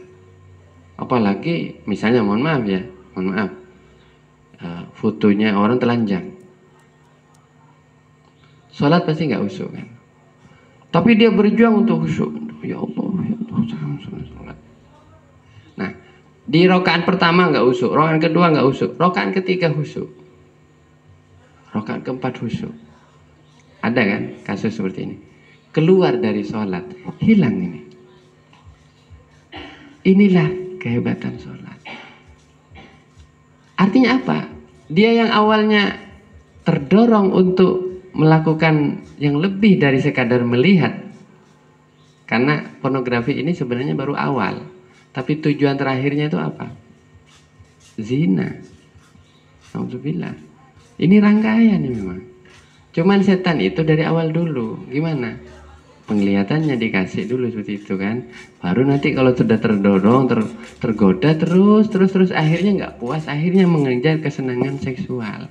Apalagi misalnya mohon maaf, fotonya orang telanjang. Sholat pasti nggak khusyuk kan. Tapi dia berjuang untuk khusyuk. Ya Allah, sholat. Nah, di rakaat pertama nggak khusyuk, rakaat kedua nggak khusyuk, rakaat ketiga khusyuk, rakaat keempat khusyuk. Ada kan kasus seperti ini? Keluar dari sholat, hilang ini. Inilah kehebatan sholat. Artinya apa? Dia yang awalnya terdorong untuk melakukan yang lebih dari sekadar melihat. Karena pornografi ini sebenarnya baru awal. Tapi tujuan terakhirnya itu apa? Zina. Alhamdulillah. Ini rangkaian ya memang. Cuman setan itu dari awal dulu. Gimana? Penglihatannya dikasih dulu seperti itu kan. Baru nanti kalau sudah terdorong, tergoda terus akhirnya nggak puas, akhirnya mengejar kesenangan seksual.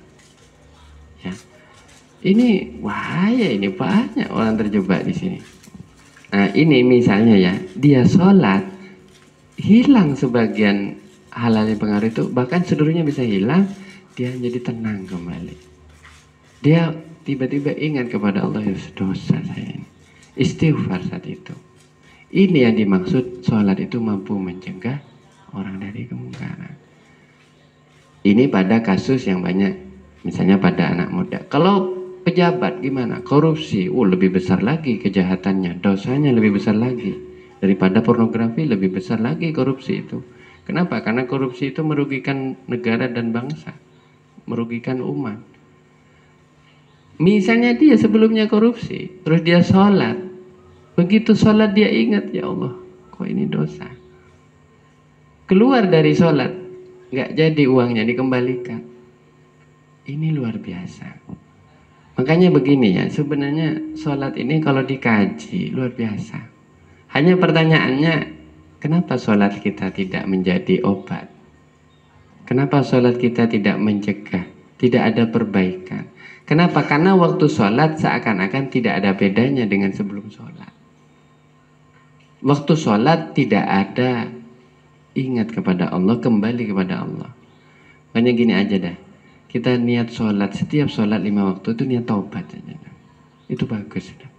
Ya. Ini bahaya, ini banyak orang terjebak di sini. Nah, ini misalnya ya, dia sholat hilang sebagian hal-hal yang pengaruh itu, bahkan seluruhnya bisa hilang, dia jadi tenang kembali. Dia tiba-tiba ingat kepada Allah, ya dosa saya ini. Istighfar saat itu. Ini yang dimaksud sholat itu mampu mencegah orang dari kemungkaran. Ini pada kasus yang banyak, misalnya pada anak muda. Kalau pejabat gimana? Korupsi, lebih besar lagi kejahatannya, dosanya lebih besar lagi. Daripada pornografi lebih besar lagi korupsi itu. Kenapa? Karena korupsi itu merugikan negara dan bangsa, merugikan umat. Misalnya dia sebelumnya korupsi, terus dia sholat. Begitu sholat dia ingat, ya Allah, kok ini dosa. Keluar dari sholat, nggak jadi uangnya dikembalikan. Ini luar biasa. Makanya begini ya, sebenarnya sholat ini kalau dikaji luar biasa. Hanya pertanyaannya, kenapa sholat kita tidak menjadi obat? Kenapa sholat kita tidak mencegah? Tidak ada perbaikan. Kenapa? Karena waktu sholat seakan-akan tidak ada bedanya dengan sebelum sholat. Waktu sholat tidak ada ingat kepada Allah, kembali kepada Allah. Makanya gini aja dah, kita niat sholat, setiap sholat 5 waktu itu niat taubat saja. Itu bagus sudah.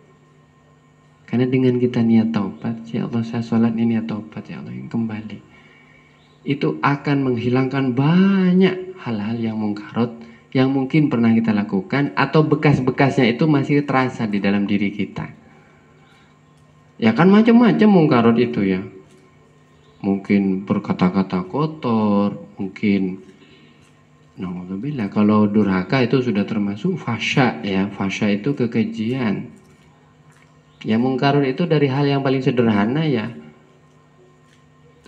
Karena dengan kita niat taubat, ya Allah saya sholat ini niat taubat, ya Allah yang kembali. Itu akan menghilangkan banyak hal-hal yang mungkarot yang mungkin pernah kita lakukan, atau bekas-bekasnya itu masih terasa di dalam diri kita. Ya kan macam-macam mungkarot itu ya. Mungkin berkata-kata kotor, mungkin alhamdulillah, kalau durhaka itu sudah termasuk fasya ya. Fasya itu kekejian. Ya mungkarot itu dari hal yang paling sederhana ya.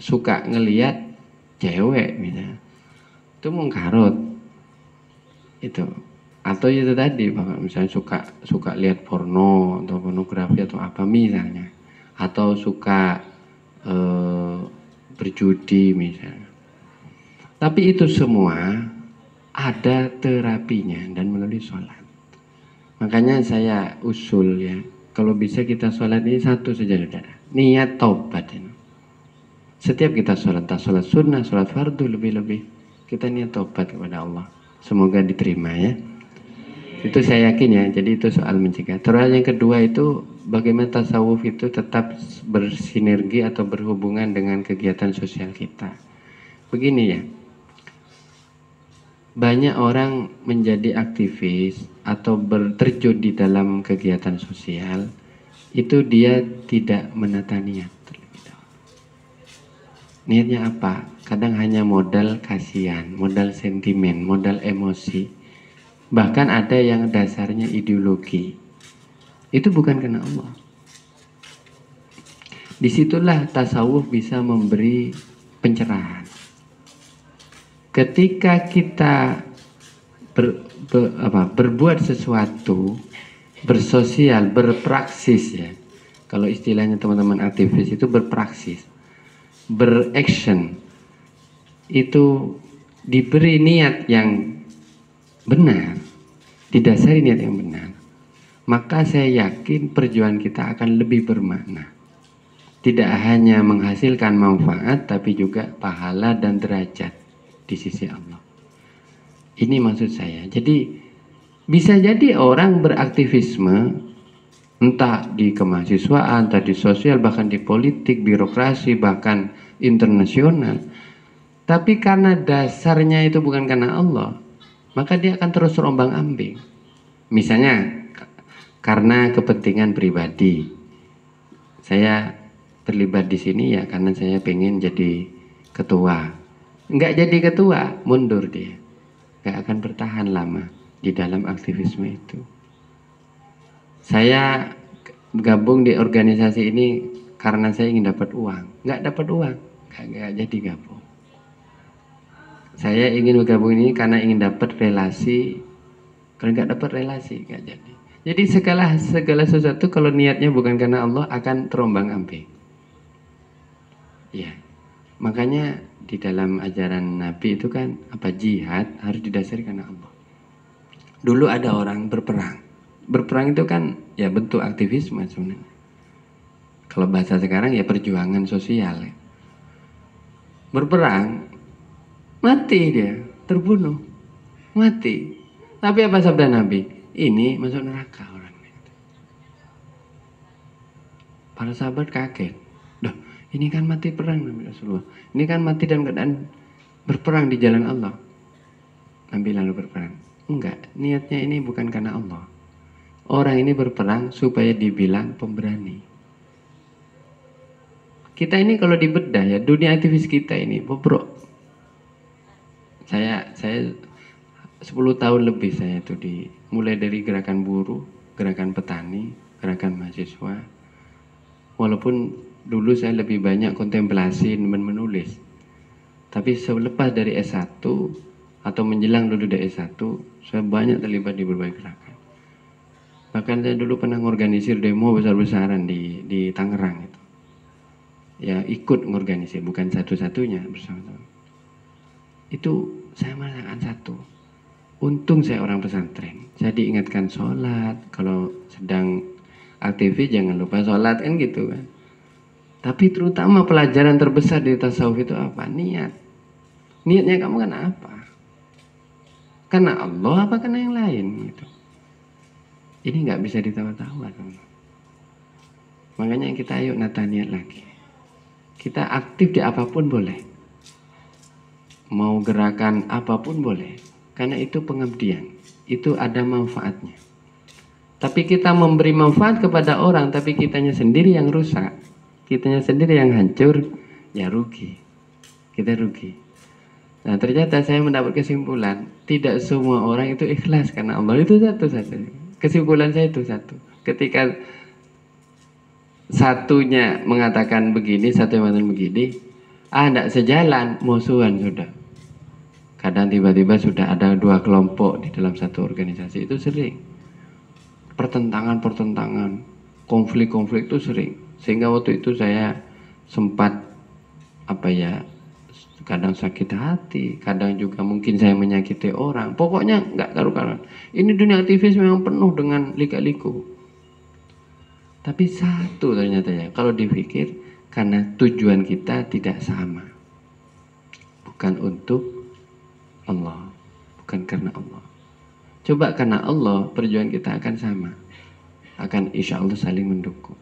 Suka ngelihat cewek misalnya. Itu mungkarot. Itu. Atau itu tadi, misalnya suka lihat porno atau pornografi atau apa misalnya. Atau suka berjudi misalnya. Tapi itu semua ada terapinya dan melalui sholat. Makanya saya usul ya, kalau bisa kita sholat ini satu saja saudara, niat taubat ini. Setiap kita sholat, tak sholat sunnah, sholat fardu lebih-lebih, kita niat taubat kepada Allah. Semoga diterima ya. Itu saya yakin ya, jadi itu soal mencegah. Terus yang kedua itu bagaimana tasawuf itu tetap bersinergi atau berhubungan dengan kegiatan sosial kita. Begini ya, banyak orang menjadi aktivis atau terjun di dalam kegiatan sosial, itu dia tidak menata niat terlebih dahulu. Niatnya apa? Kadang hanya modal kasihan, modal sentimen, modal emosi. Bahkan ada yang dasarnya ideologi. Itu bukan karena Allah. Disitulah tasawuf bisa memberi pencerahan. Ketika kita berbuat sesuatu, bersosial, berpraksis ya. Kalau istilahnya teman-teman aktivis itu berpraksis, beraction, itu diberi niat yang benar, didasari niat yang benar, maka saya yakin perjuangan kita akan lebih bermakna. Tidak hanya menghasilkan manfaat, tapi juga pahala dan derajat di sisi Allah. Ini maksud saya. Jadi bisa jadi orang beraktivisme, entah di kemahasiswaan, entah di sosial, bahkan di politik, birokrasi, bahkan internasional. Tapi karena dasarnya itu bukan karena Allah, maka dia akan terus terombang-ambing. Misalnya karena kepentingan pribadi, saya terlibat di sini ya karena saya pengen jadi ketua. nggak jadi ketua, mundur dia. Nggak akan bertahan lama di dalam aktivisme itu. Saya gabung di organisasi ini karena saya ingin dapat uang. Nggak dapat uang, nggak jadi gabung. Saya ingin bergabung ini karena ingin dapat relasi. Kalau nggak dapat relasi, nggak jadi. Jadi segala sesuatu kalau niatnya bukan karena Allah akan terombang ambing. Ya, makanya di dalam ajaran Nabi itu kan apa, jihad harus didasari karena Allah. Dulu ada orang berperang. Berperang itu kan ya bentuk aktivisme sebenarnya. Kalau bahasa sekarang ya perjuangan sosial. Ya. Berperang, mati dia, terbunuh, mati. Tapi apa sabda Nabi? Ini masuk neraka orangnya. Para sahabat kaget. Duh, ini kan mati perang Nabi Rasulullah. Ini kan mati dalam keadaan berperang di jalan Allah. Nabi lalu berperang. Enggak, niatnya ini bukan karena Allah. Orang ini berperang supaya dibilang pemberani. Kita ini kalau dibedah ya, dunia aktivis kita ini bobrok. Saya 10 tahun lebih saya itu mulai dari gerakan buruh, gerakan petani, gerakan mahasiswa. Walaupun dulu saya lebih banyak kontemplasi dan menulis. Tapi selepas dari S1 atau menjelang dulu dari S1, saya banyak terlibat di berbagai gerakan. Bahkan saya dulu pernah mengorganisir demo besar-besaran di Tangerang itu. Ya ikut mengorganisir, bukan satu-satunya bersama-sama. Itu saya merasakan satu. Untung saya orang pesantren. Saya diingatkan sholat. Kalau sedang aktivis jangan lupa sholat kan gitu kan. Tapi terutama pelajaran terbesar di tasawuf itu apa? Niat. Niatnya kamu kan apa? Karena Allah apa karena yang lain gitu. Ini nggak bisa ditawar-tawar. Makanya kita ayo nata niat lagi. Kita aktif di apapun boleh. Mau gerakan apapun boleh. Karena itu pengabdian. Itu ada manfaatnya. Tapi kita memberi manfaat kepada orang, tapi kitanya sendiri yang rusak. Kitanya sendiri yang hancur, ya rugi. Kita rugi. Nah ternyata saya mendapat kesimpulan, tidak semua orang itu ikhlas karena Allah. Itu satu-satu. Kesimpulan saya itu satu. Ketika satunya mengatakan begini, satu yang mengatakan begini, tidak sejalan, musuhan sudah. Kadang tiba-tiba sudah ada dua kelompok di dalam satu organisasi, itu sering. Pertentangan, konflik-konflik itu sering. Sehingga waktu itu saya sempat kadang sakit hati, kadang juga mungkin saya menyakiti orang. Pokoknya nggak karu-karuan. Ini dunia aktivis memang penuh dengan lika-liku. Tapi satu ternyata ya, kalau dipikir karena tujuan kita tidak sama. Bukan untuk Allah, bukan karena Allah. Coba karena Allah, perjuangan kita akan sama. Akan insya Allah saling mendukung.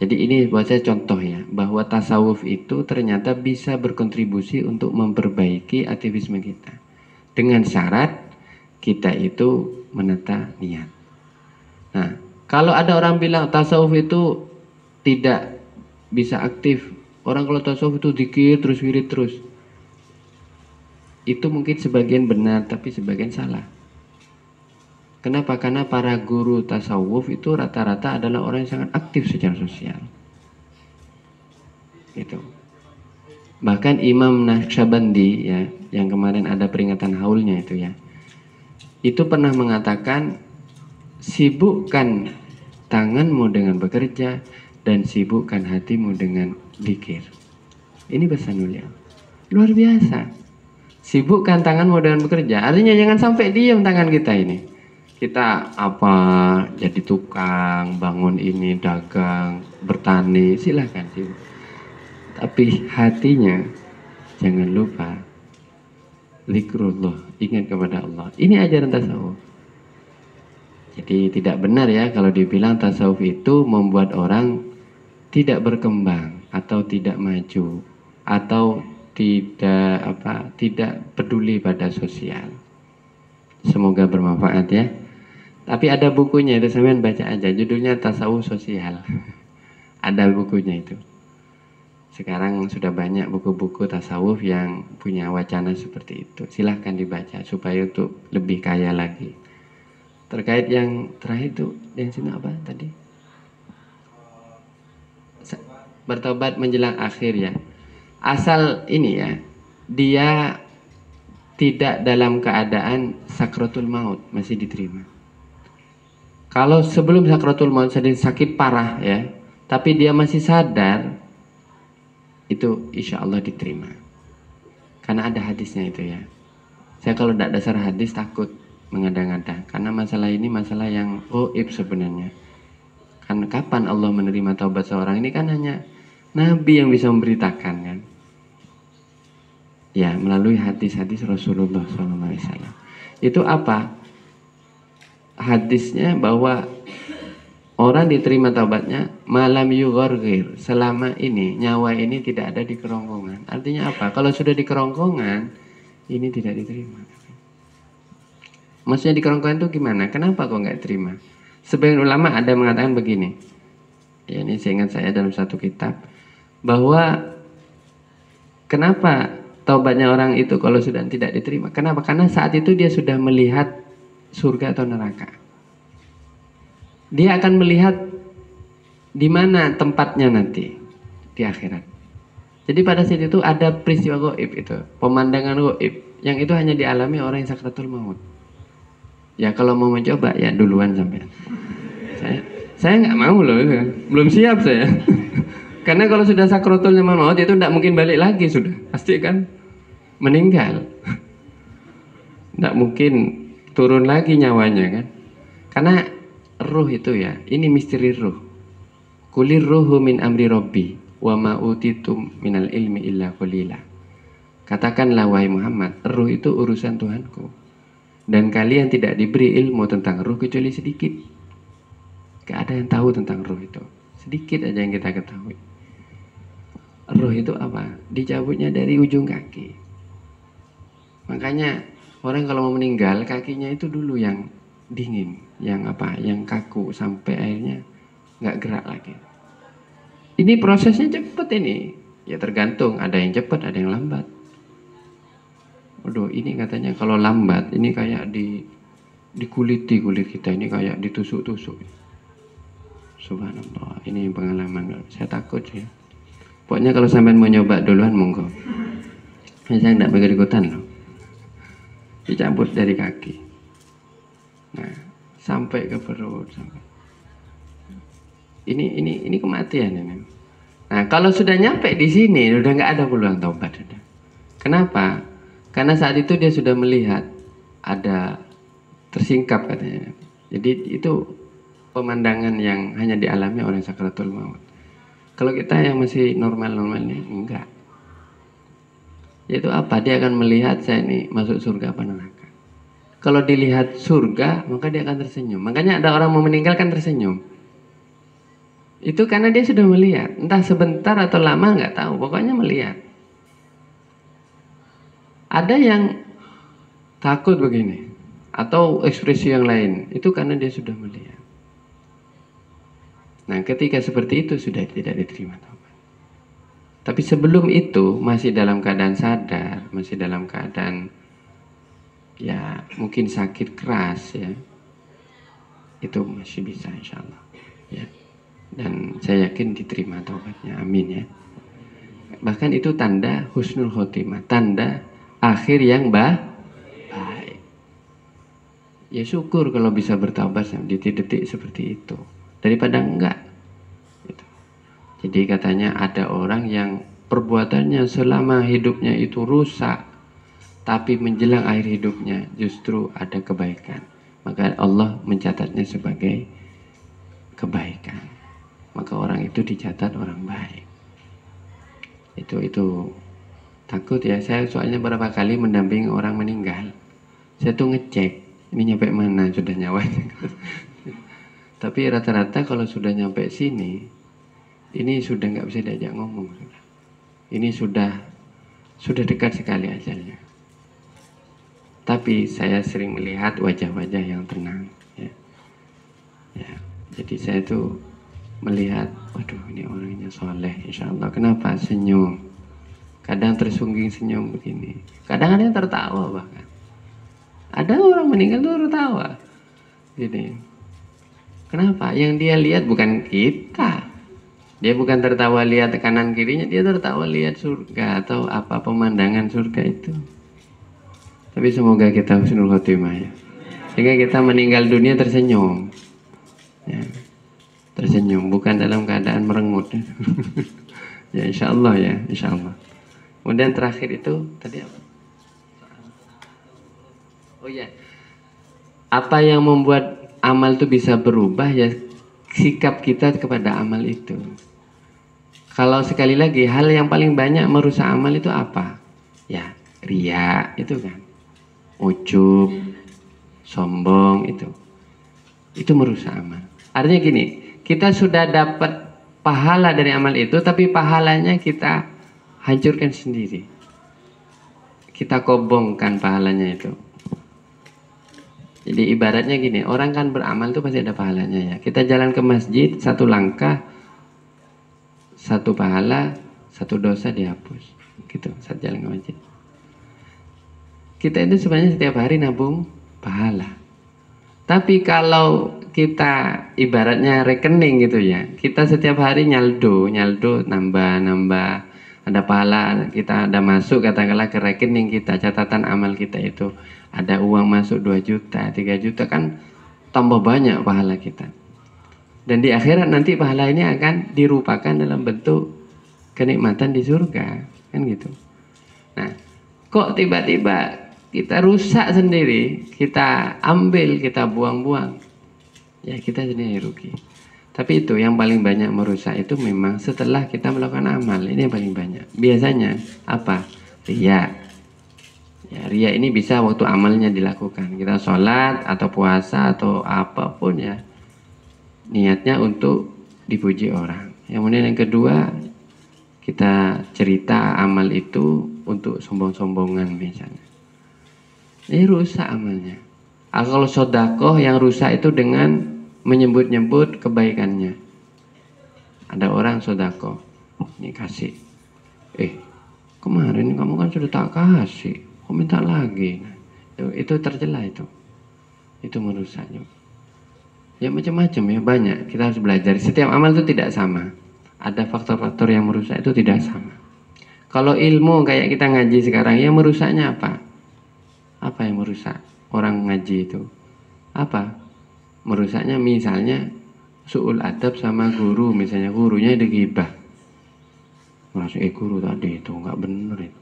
Jadi ini buat saya contoh ya, bahwa tasawuf itu ternyata bisa berkontribusi untuk memperbaiki aktivisme kita. Dengan syarat kita itu menata niat. Nah, kalau ada orang bilang tasawuf itu tidak bisa aktif. Orang kalau tasawuf itu zikir terus, wirid terus. Itu mungkin sebagian benar, tapi sebagian salah. Kenapa? Karena para guru tasawuf itu rata-rata adalah orang yang sangat aktif secara sosial. Gitu. Bahkan Imam Naqsyabandi ya, yang kemarin ada peringatan haulnya itu ya. Itu pernah mengatakan, sibukkan tanganmu dengan bekerja dan sibukkan hatimu dengan zikir. Ini pesan beliau. Luar biasa. Sibukkan tanganmu dengan bekerja. Artinya jangan sampai diam tangan kita ini. Kita jadi tukang, bangun ini, dagang, bertani, silahkan sibuk. Tapi hatinya jangan lupa zikrullah, ingat kepada Allah. Ini ajaran tasawuf. Jadi tidak benar ya kalau dibilang tasawuf itu membuat orang tidak berkembang atau tidak maju atau tidak peduli pada sosial. Semoga bermanfaat ya. Tapi ada bukunya itu, sampean baca aja, judulnya Tasawuf Sosial. Ada bukunya itu. Sekarang sudah banyak buku-buku tasawuf yang punya wacana seperti itu. Silahkan dibaca supaya untuk lebih kaya lagi. Terkait yang terakhir itu, yang sini apa tadi? Bertobat menjelang akhir ya. Asal ini ya, dia tidak dalam keadaan sakratul maut, masih diterima. Kalau sebelum sakratul maut sedang sakit parah ya, tapi dia masih sadar, itu insya Allah diterima. Karena ada hadisnya itu ya. Saya kalau tidak dasar hadis takut mengada-ngada. Karena masalah ini masalah yang gaib sebenarnya. Kan kapan Allah menerima taubat seorang, ini kan hanya Nabi yang bisa memberitakan kan. Ya, melalui hadis-hadis Rasulullah SAW. Itu apa? Hadisnya bahwa orang diterima taubatnya malam yughargir, selama ini nyawa ini tidak ada di kerongkongan. Artinya apa? Kalau sudah di kerongkongan, ini tidak diterima. Maksudnya di kerongkongan itu gimana? Kenapa kok nggak terima? Sebagian ulama ada mengatakan begini. Ya, ini seingat saya dalam satu kitab bahwa kenapa taubatnya orang itu kalau sudah tidak diterima? Kenapa? Karena saat itu dia sudah melihat surga atau neraka. Dia akan melihat di mana tempatnya nanti di akhirat. Jadi pada saat itu ada peristiwa gaib itu, pemandangan gaib yang itu hanya dialami orang yang sakratul maut. Ya kalau mau mencoba ya duluan sampai. Saya nggak mau loh, belum siap saya. Karena kalau sudah sakratul maut itu tidak mungkin balik lagi sudah, pasti kan meninggal. Tidak mungkin turun lagi nyawanya kan. Karena ruh itu ya, ini misteri ruh. Kulir ruhu min amri rabbi wa ma utitum minal ilmi illa qalila. Katakanlah wahai Muhammad, ruh itu urusan Tuhanku. Dan kalian tidak diberi ilmu tentang ruh kecuali sedikit. Gak ada yang tahu tentang ruh itu. Sedikit aja yang kita ketahui. Ruh itu apa? Dicabutnya dari ujung kaki. Makanya orang kalau mau meninggal kakinya itu dulu yang dingin, yang apa? Yang kaku sampai akhirnya nggak gerak lagi. Ini prosesnya cepat ini. Ya tergantung, ada yang cepat, ada yang lambat. Waduh, ini katanya kalau lambat, ini kayak dikuliti kulit kita, ini kayak ditusuk-tusuk. Subhanallah, ini pengalaman. Saya takut ya. Pokoknya kalau sampai mau nyoba duluan monggo. Saya nggak bakal ikutan loh. Dicabut dari kaki. Nah, sampai ke perut sampai. Ini kematian ini. Nah, kalau sudah nyampe di sini udah nggak ada peluang taubat sudah. Kenapa? Karena saat itu dia sudah melihat ada tersingkap katanya. Jadi itu pemandangan yang hanya dialami oleh sakratul maut. Kalau kita yang masih normal-normalnya enggak. Yaitu apa? Dia akan melihat saya ini masuk surga apa neraka. Kalau dilihat surga, maka dia akan tersenyum. Makanya ada orang mau meninggal kan tersenyum. Itu karena dia sudah melihat. Entah sebentar atau lama nggak tahu. Pokoknya melihat. Ada yang takut begini. Atau ekspresi yang lain. Itu karena dia sudah melihat. Nah, ketika seperti itu sudah tidak diterima taubat. Tapi sebelum itu masih dalam keadaan sadar, masih dalam keadaan ya mungkin sakit keras ya. Itu masih bisa insya Allah. Ya. Dan saya yakin diterima taubatnya. Amin ya. Bahkan itu tanda husnul khotimah, tanda akhir yang baik. Ya syukur kalau bisa bertaubat di detik seperti itu. Daripada enggak. Gitu. Jadi katanya ada orang yang perbuatannya selama hidupnya itu rusak, tapi menjelang akhir hidupnya justru ada kebaikan. Maka Allah mencatatnya sebagai kebaikan. Maka orang itu dicatat orang baik. Itu takut ya. Saya soalnya beberapa kali mendampingi orang meninggal. Saya tuh ngecek ini nyampe mana sudah nyawanya. Tapi rata-rata kalau sudah nyampe sini, ini sudah nggak bisa diajak ngomong. Ini sudah dekat sekali ajalnya. Tapi saya sering melihat wajah-wajah yang tenang. Ya. Jadi saya tuh melihat, waduh ini orangnya soleh, insya Allah. Kenapa? Senyum. Kadang tersungging senyum begini. Kadang ada yang tertawa bahkan. Ada orang meninggal tuh tertawa. Gini. Kenapa? Yang dia lihat bukan kita. Dia bukan tertawa lihat kanan kirinya, dia tertawa lihat surga atau apa pemandangan surga itu. Tapi semoga kita husnul khotimah ya. Sehingga kita meninggal dunia tersenyum. Ya. Tersenyum, bukan dalam keadaan merengut. Ya insya Allah ya, insya Allah. Kemudian terakhir itu tadi apa? Oh ya, apa yang membuat amal itu bisa berubah ya sikap kita kepada amal itu. Kalau sekali lagi hal yang paling banyak merusak amal itu apa? Ya riya itu kan, ujub, sombong itu merusak amal. Artinya gini, kita sudah dapat pahala dari amal itu, tapi pahalanya kita hancurkan sendiri. Kita kobongkan pahalanya itu. Jadi ibaratnya gini, orang kan beramal itu pasti ada pahalanya ya. Kita jalan ke masjid, satu langkah, satu pahala, satu dosa dihapus. Gitu, saat jalan ke masjid. Kita itu sebenarnya setiap hari nabung pahala. Tapi kalau kita ibaratnya rekening gitu ya, kita setiap hari nyaldo nambah, ada pahala, kita ada masuk katakanlah ke rekening kita, catatan amal kita itu ada uang masuk 2 juta, 3 juta kan tambah banyak pahala kita. Dan di akhirat nanti pahala ini akan dirupakan dalam bentuk kenikmatan di surga, kan gitu. Nah, kok tiba-tiba kita rusak sendiri, kita ambil, kita buang-buang, ya kita sendiri rugi. Tapi itu yang paling banyak merusak itu memang setelah kita melakukan amal, ini yang paling banyak. Biasanya apa? Riya. Ya, riya ini bisa waktu amalnya dilakukan. Kita sholat atau puasa atau apapun ya, niatnya untuk dipuji orang. Kemudian yang kedua, kita cerita amal itu untuk sombong-sombongan misalnya. Ini rusak amalnya. Kalau sodakoh yang rusak itu dengan menyebut-nyebut kebaikannya. Ada orang sodakoh, ini kasih. Kemarin kamu kan sudah tak kasih, kok minta lagi? Itu tercela itu merusaknya. Ya macam-macam ya, banyak. Kita harus belajar. Setiap amal itu tidak sama. Ada faktor-faktor yang merusak itu tidak sama. Kalau ilmu kayak kita ngaji sekarang, yang merusaknya apa? Apa yang merusak orang ngaji itu? Apa? Merusaknya misalnya su'ul adab sama guru, misalnya gurunya digibah. Merasa guru tadi itu nggak bener itu.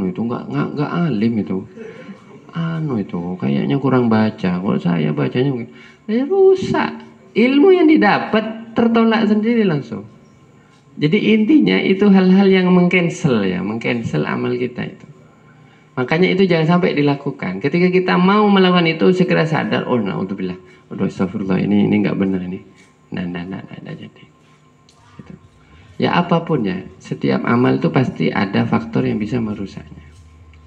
Itu nggak alim itu. Itu kayaknya kurang baca. Kalau saya bacanya mungkin rusak. Ilmu yang didapat tertolak sendiri langsung. Jadi intinya itu hal-hal yang mengcancel amal kita itu. Makanya itu jangan sampai dilakukan. Ketika kita mau melakukan itu segera sadar, oh naudzubillah, astagfirullah, ini nggak benar ini. Nah, jadi. Gitu. Ya apapun ya, setiap amal itu pasti ada faktor yang bisa merusaknya.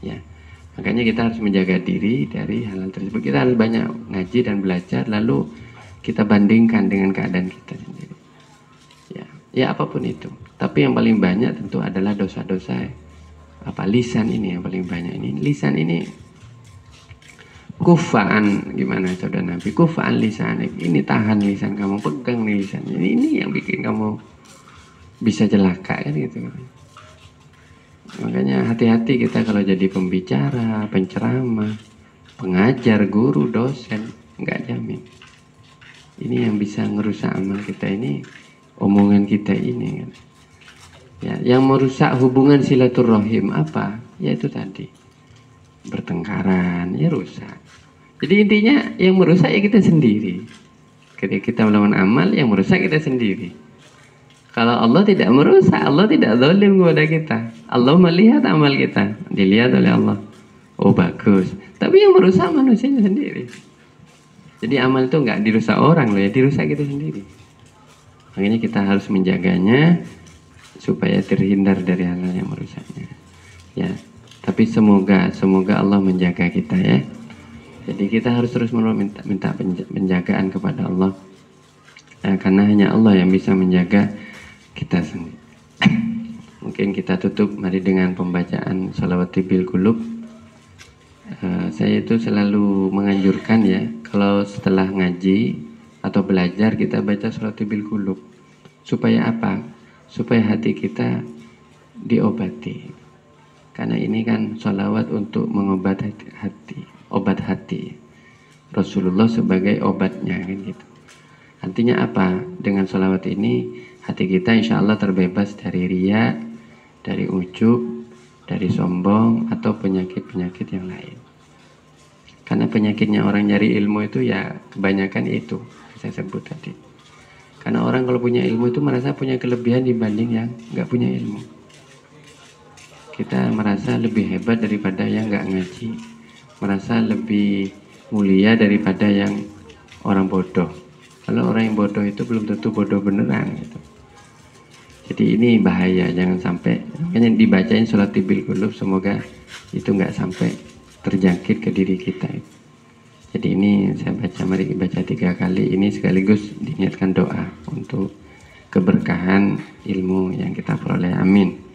Ya. Makanya kita harus menjaga diri dari hal-hal tersebut. Kita harus banyak ngaji dan belajar, lalu kita bandingkan dengan keadaan kita sendiri. Ya apapun itu. Tapi yang paling banyak tentu adalah dosa-dosa. Lisan ini yang paling banyak ini. Lisan ini kufaan, gimana saudara Nabi? Kufaan lisan. Ini tahan lisan kamu, pegang nih lisan. Ini yang bikin kamu bisa celaka kan gitu. Makanya hati-hati kita kalau jadi pembicara, penceramah, pengajar, guru, dosen, nggak jamin. Ini yang bisa ngerusak amal kita ini, omongan kita ini kan. Ya, yang merusak hubungan silaturahim apa? Ya itu tadi, bertengkaran, ya rusak. Jadi intinya yang merusak ya kita sendiri. Ketika kita melakukan amal, yang merusak kita sendiri. Kalau Allah tidak merusak, Allah tidak zalim kepada kita. Allah melihat amal kita, dilihat oleh Allah. Oh bagus. Tapi yang merusak manusianya sendiri. Jadi amal itu nggak dirusak orang loh ya, dirusak kita sendiri. Makanya kita harus menjaganya supaya terhindar dari hal-hal yang merusaknya. Ya, tapi semoga Allah menjaga kita ya. Jadi kita harus terus minta penjagaan kepada Allah. karena hanya Allah yang bisa menjaga kita sendiri. Mungkin kita tutup mari dengan pembacaan sholawat bil qulub. Saya itu selalu menganjurkan ya, kalau setelah ngaji atau belajar kita baca sholawat bil qulub. Supaya apa? Supaya hati kita diobati. Karena ini kan sholawat untuk mengobati hati, obat hati. Rasulullah sebagai obatnya kan gitu. Artinya apa? Dengan sholawat ini hati kita insya Allah terbebas dari riya, dari ujub, dari sombong atau penyakit-penyakit yang lain. Karena penyakitnya orang nyari ilmu itu ya kebanyakan itu saya sebut tadi. Karena orang kalau punya ilmu itu merasa punya kelebihan dibanding yang nggak punya ilmu. Kita merasa lebih hebat daripada yang nggak ngaji, merasa lebih mulia daripada yang orang bodoh. Kalau orang yang bodoh itu belum tentu bodoh beneran gitu. Jadi ini bahaya, jangan sampai. Makanya dibacain sholat bil qulub, semoga itu nggak sampai terjangkit ke diri kita. Jadi ini saya baca, mari baca 3 kali. Ini sekaligus diniatkan doa untuk keberkahan ilmu yang kita peroleh. Amin.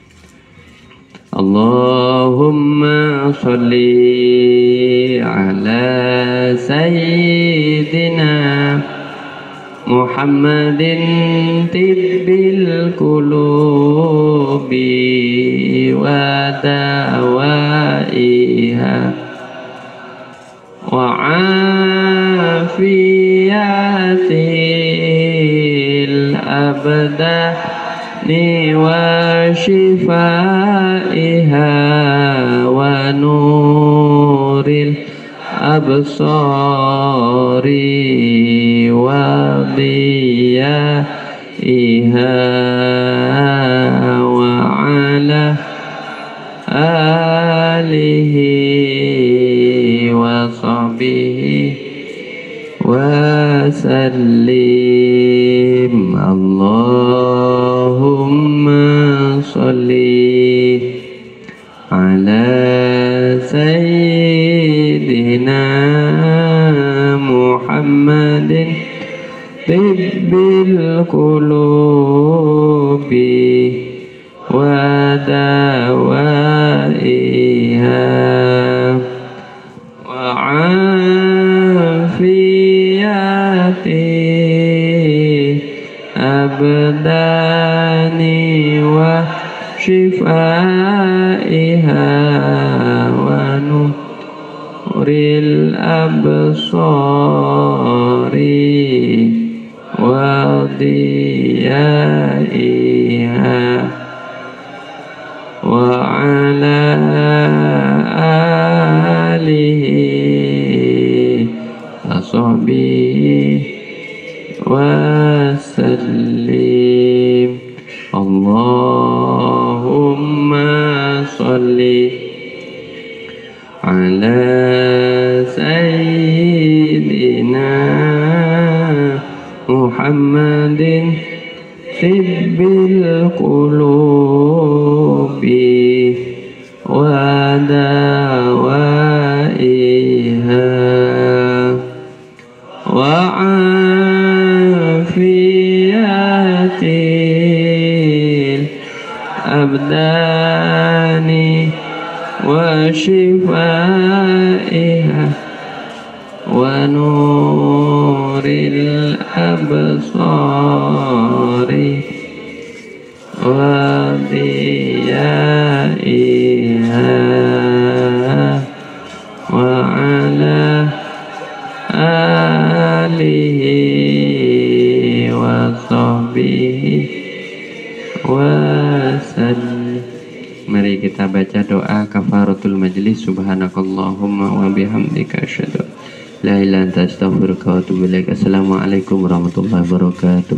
Allahumma sholli ala sayyidina Muhammadin tibbil qulubi wa dawaiha wa afiyatil abdani wa shifaiha wa nuril absari wa diyaiha wa ala alihi wa sahbihi wa sallim. Allahumma sholli ala sayyidina Muhammadin tibbil qulubi wa dawaiha wa afiyati abdani wa shifaiha wa nuril absari wa diyaiha wa ala alihi wa sahbihi wa sallim. Allahumma sholli ala sayyidina Muhammadin tibbil qulubi wa dawaiha wa afiyatil abdani wa shifaiha wa nuril absari wa diyaiha wa ala alihi wa sahbihi wa sallim. Mari kita baca doa kafaratul majlis. Subhanakallahumma wa bihamdika asyhadu la ilaha illa anta astaghfiruka wa atubu ilaik. Assalamualaikum warahmatullahi wabarakatuh.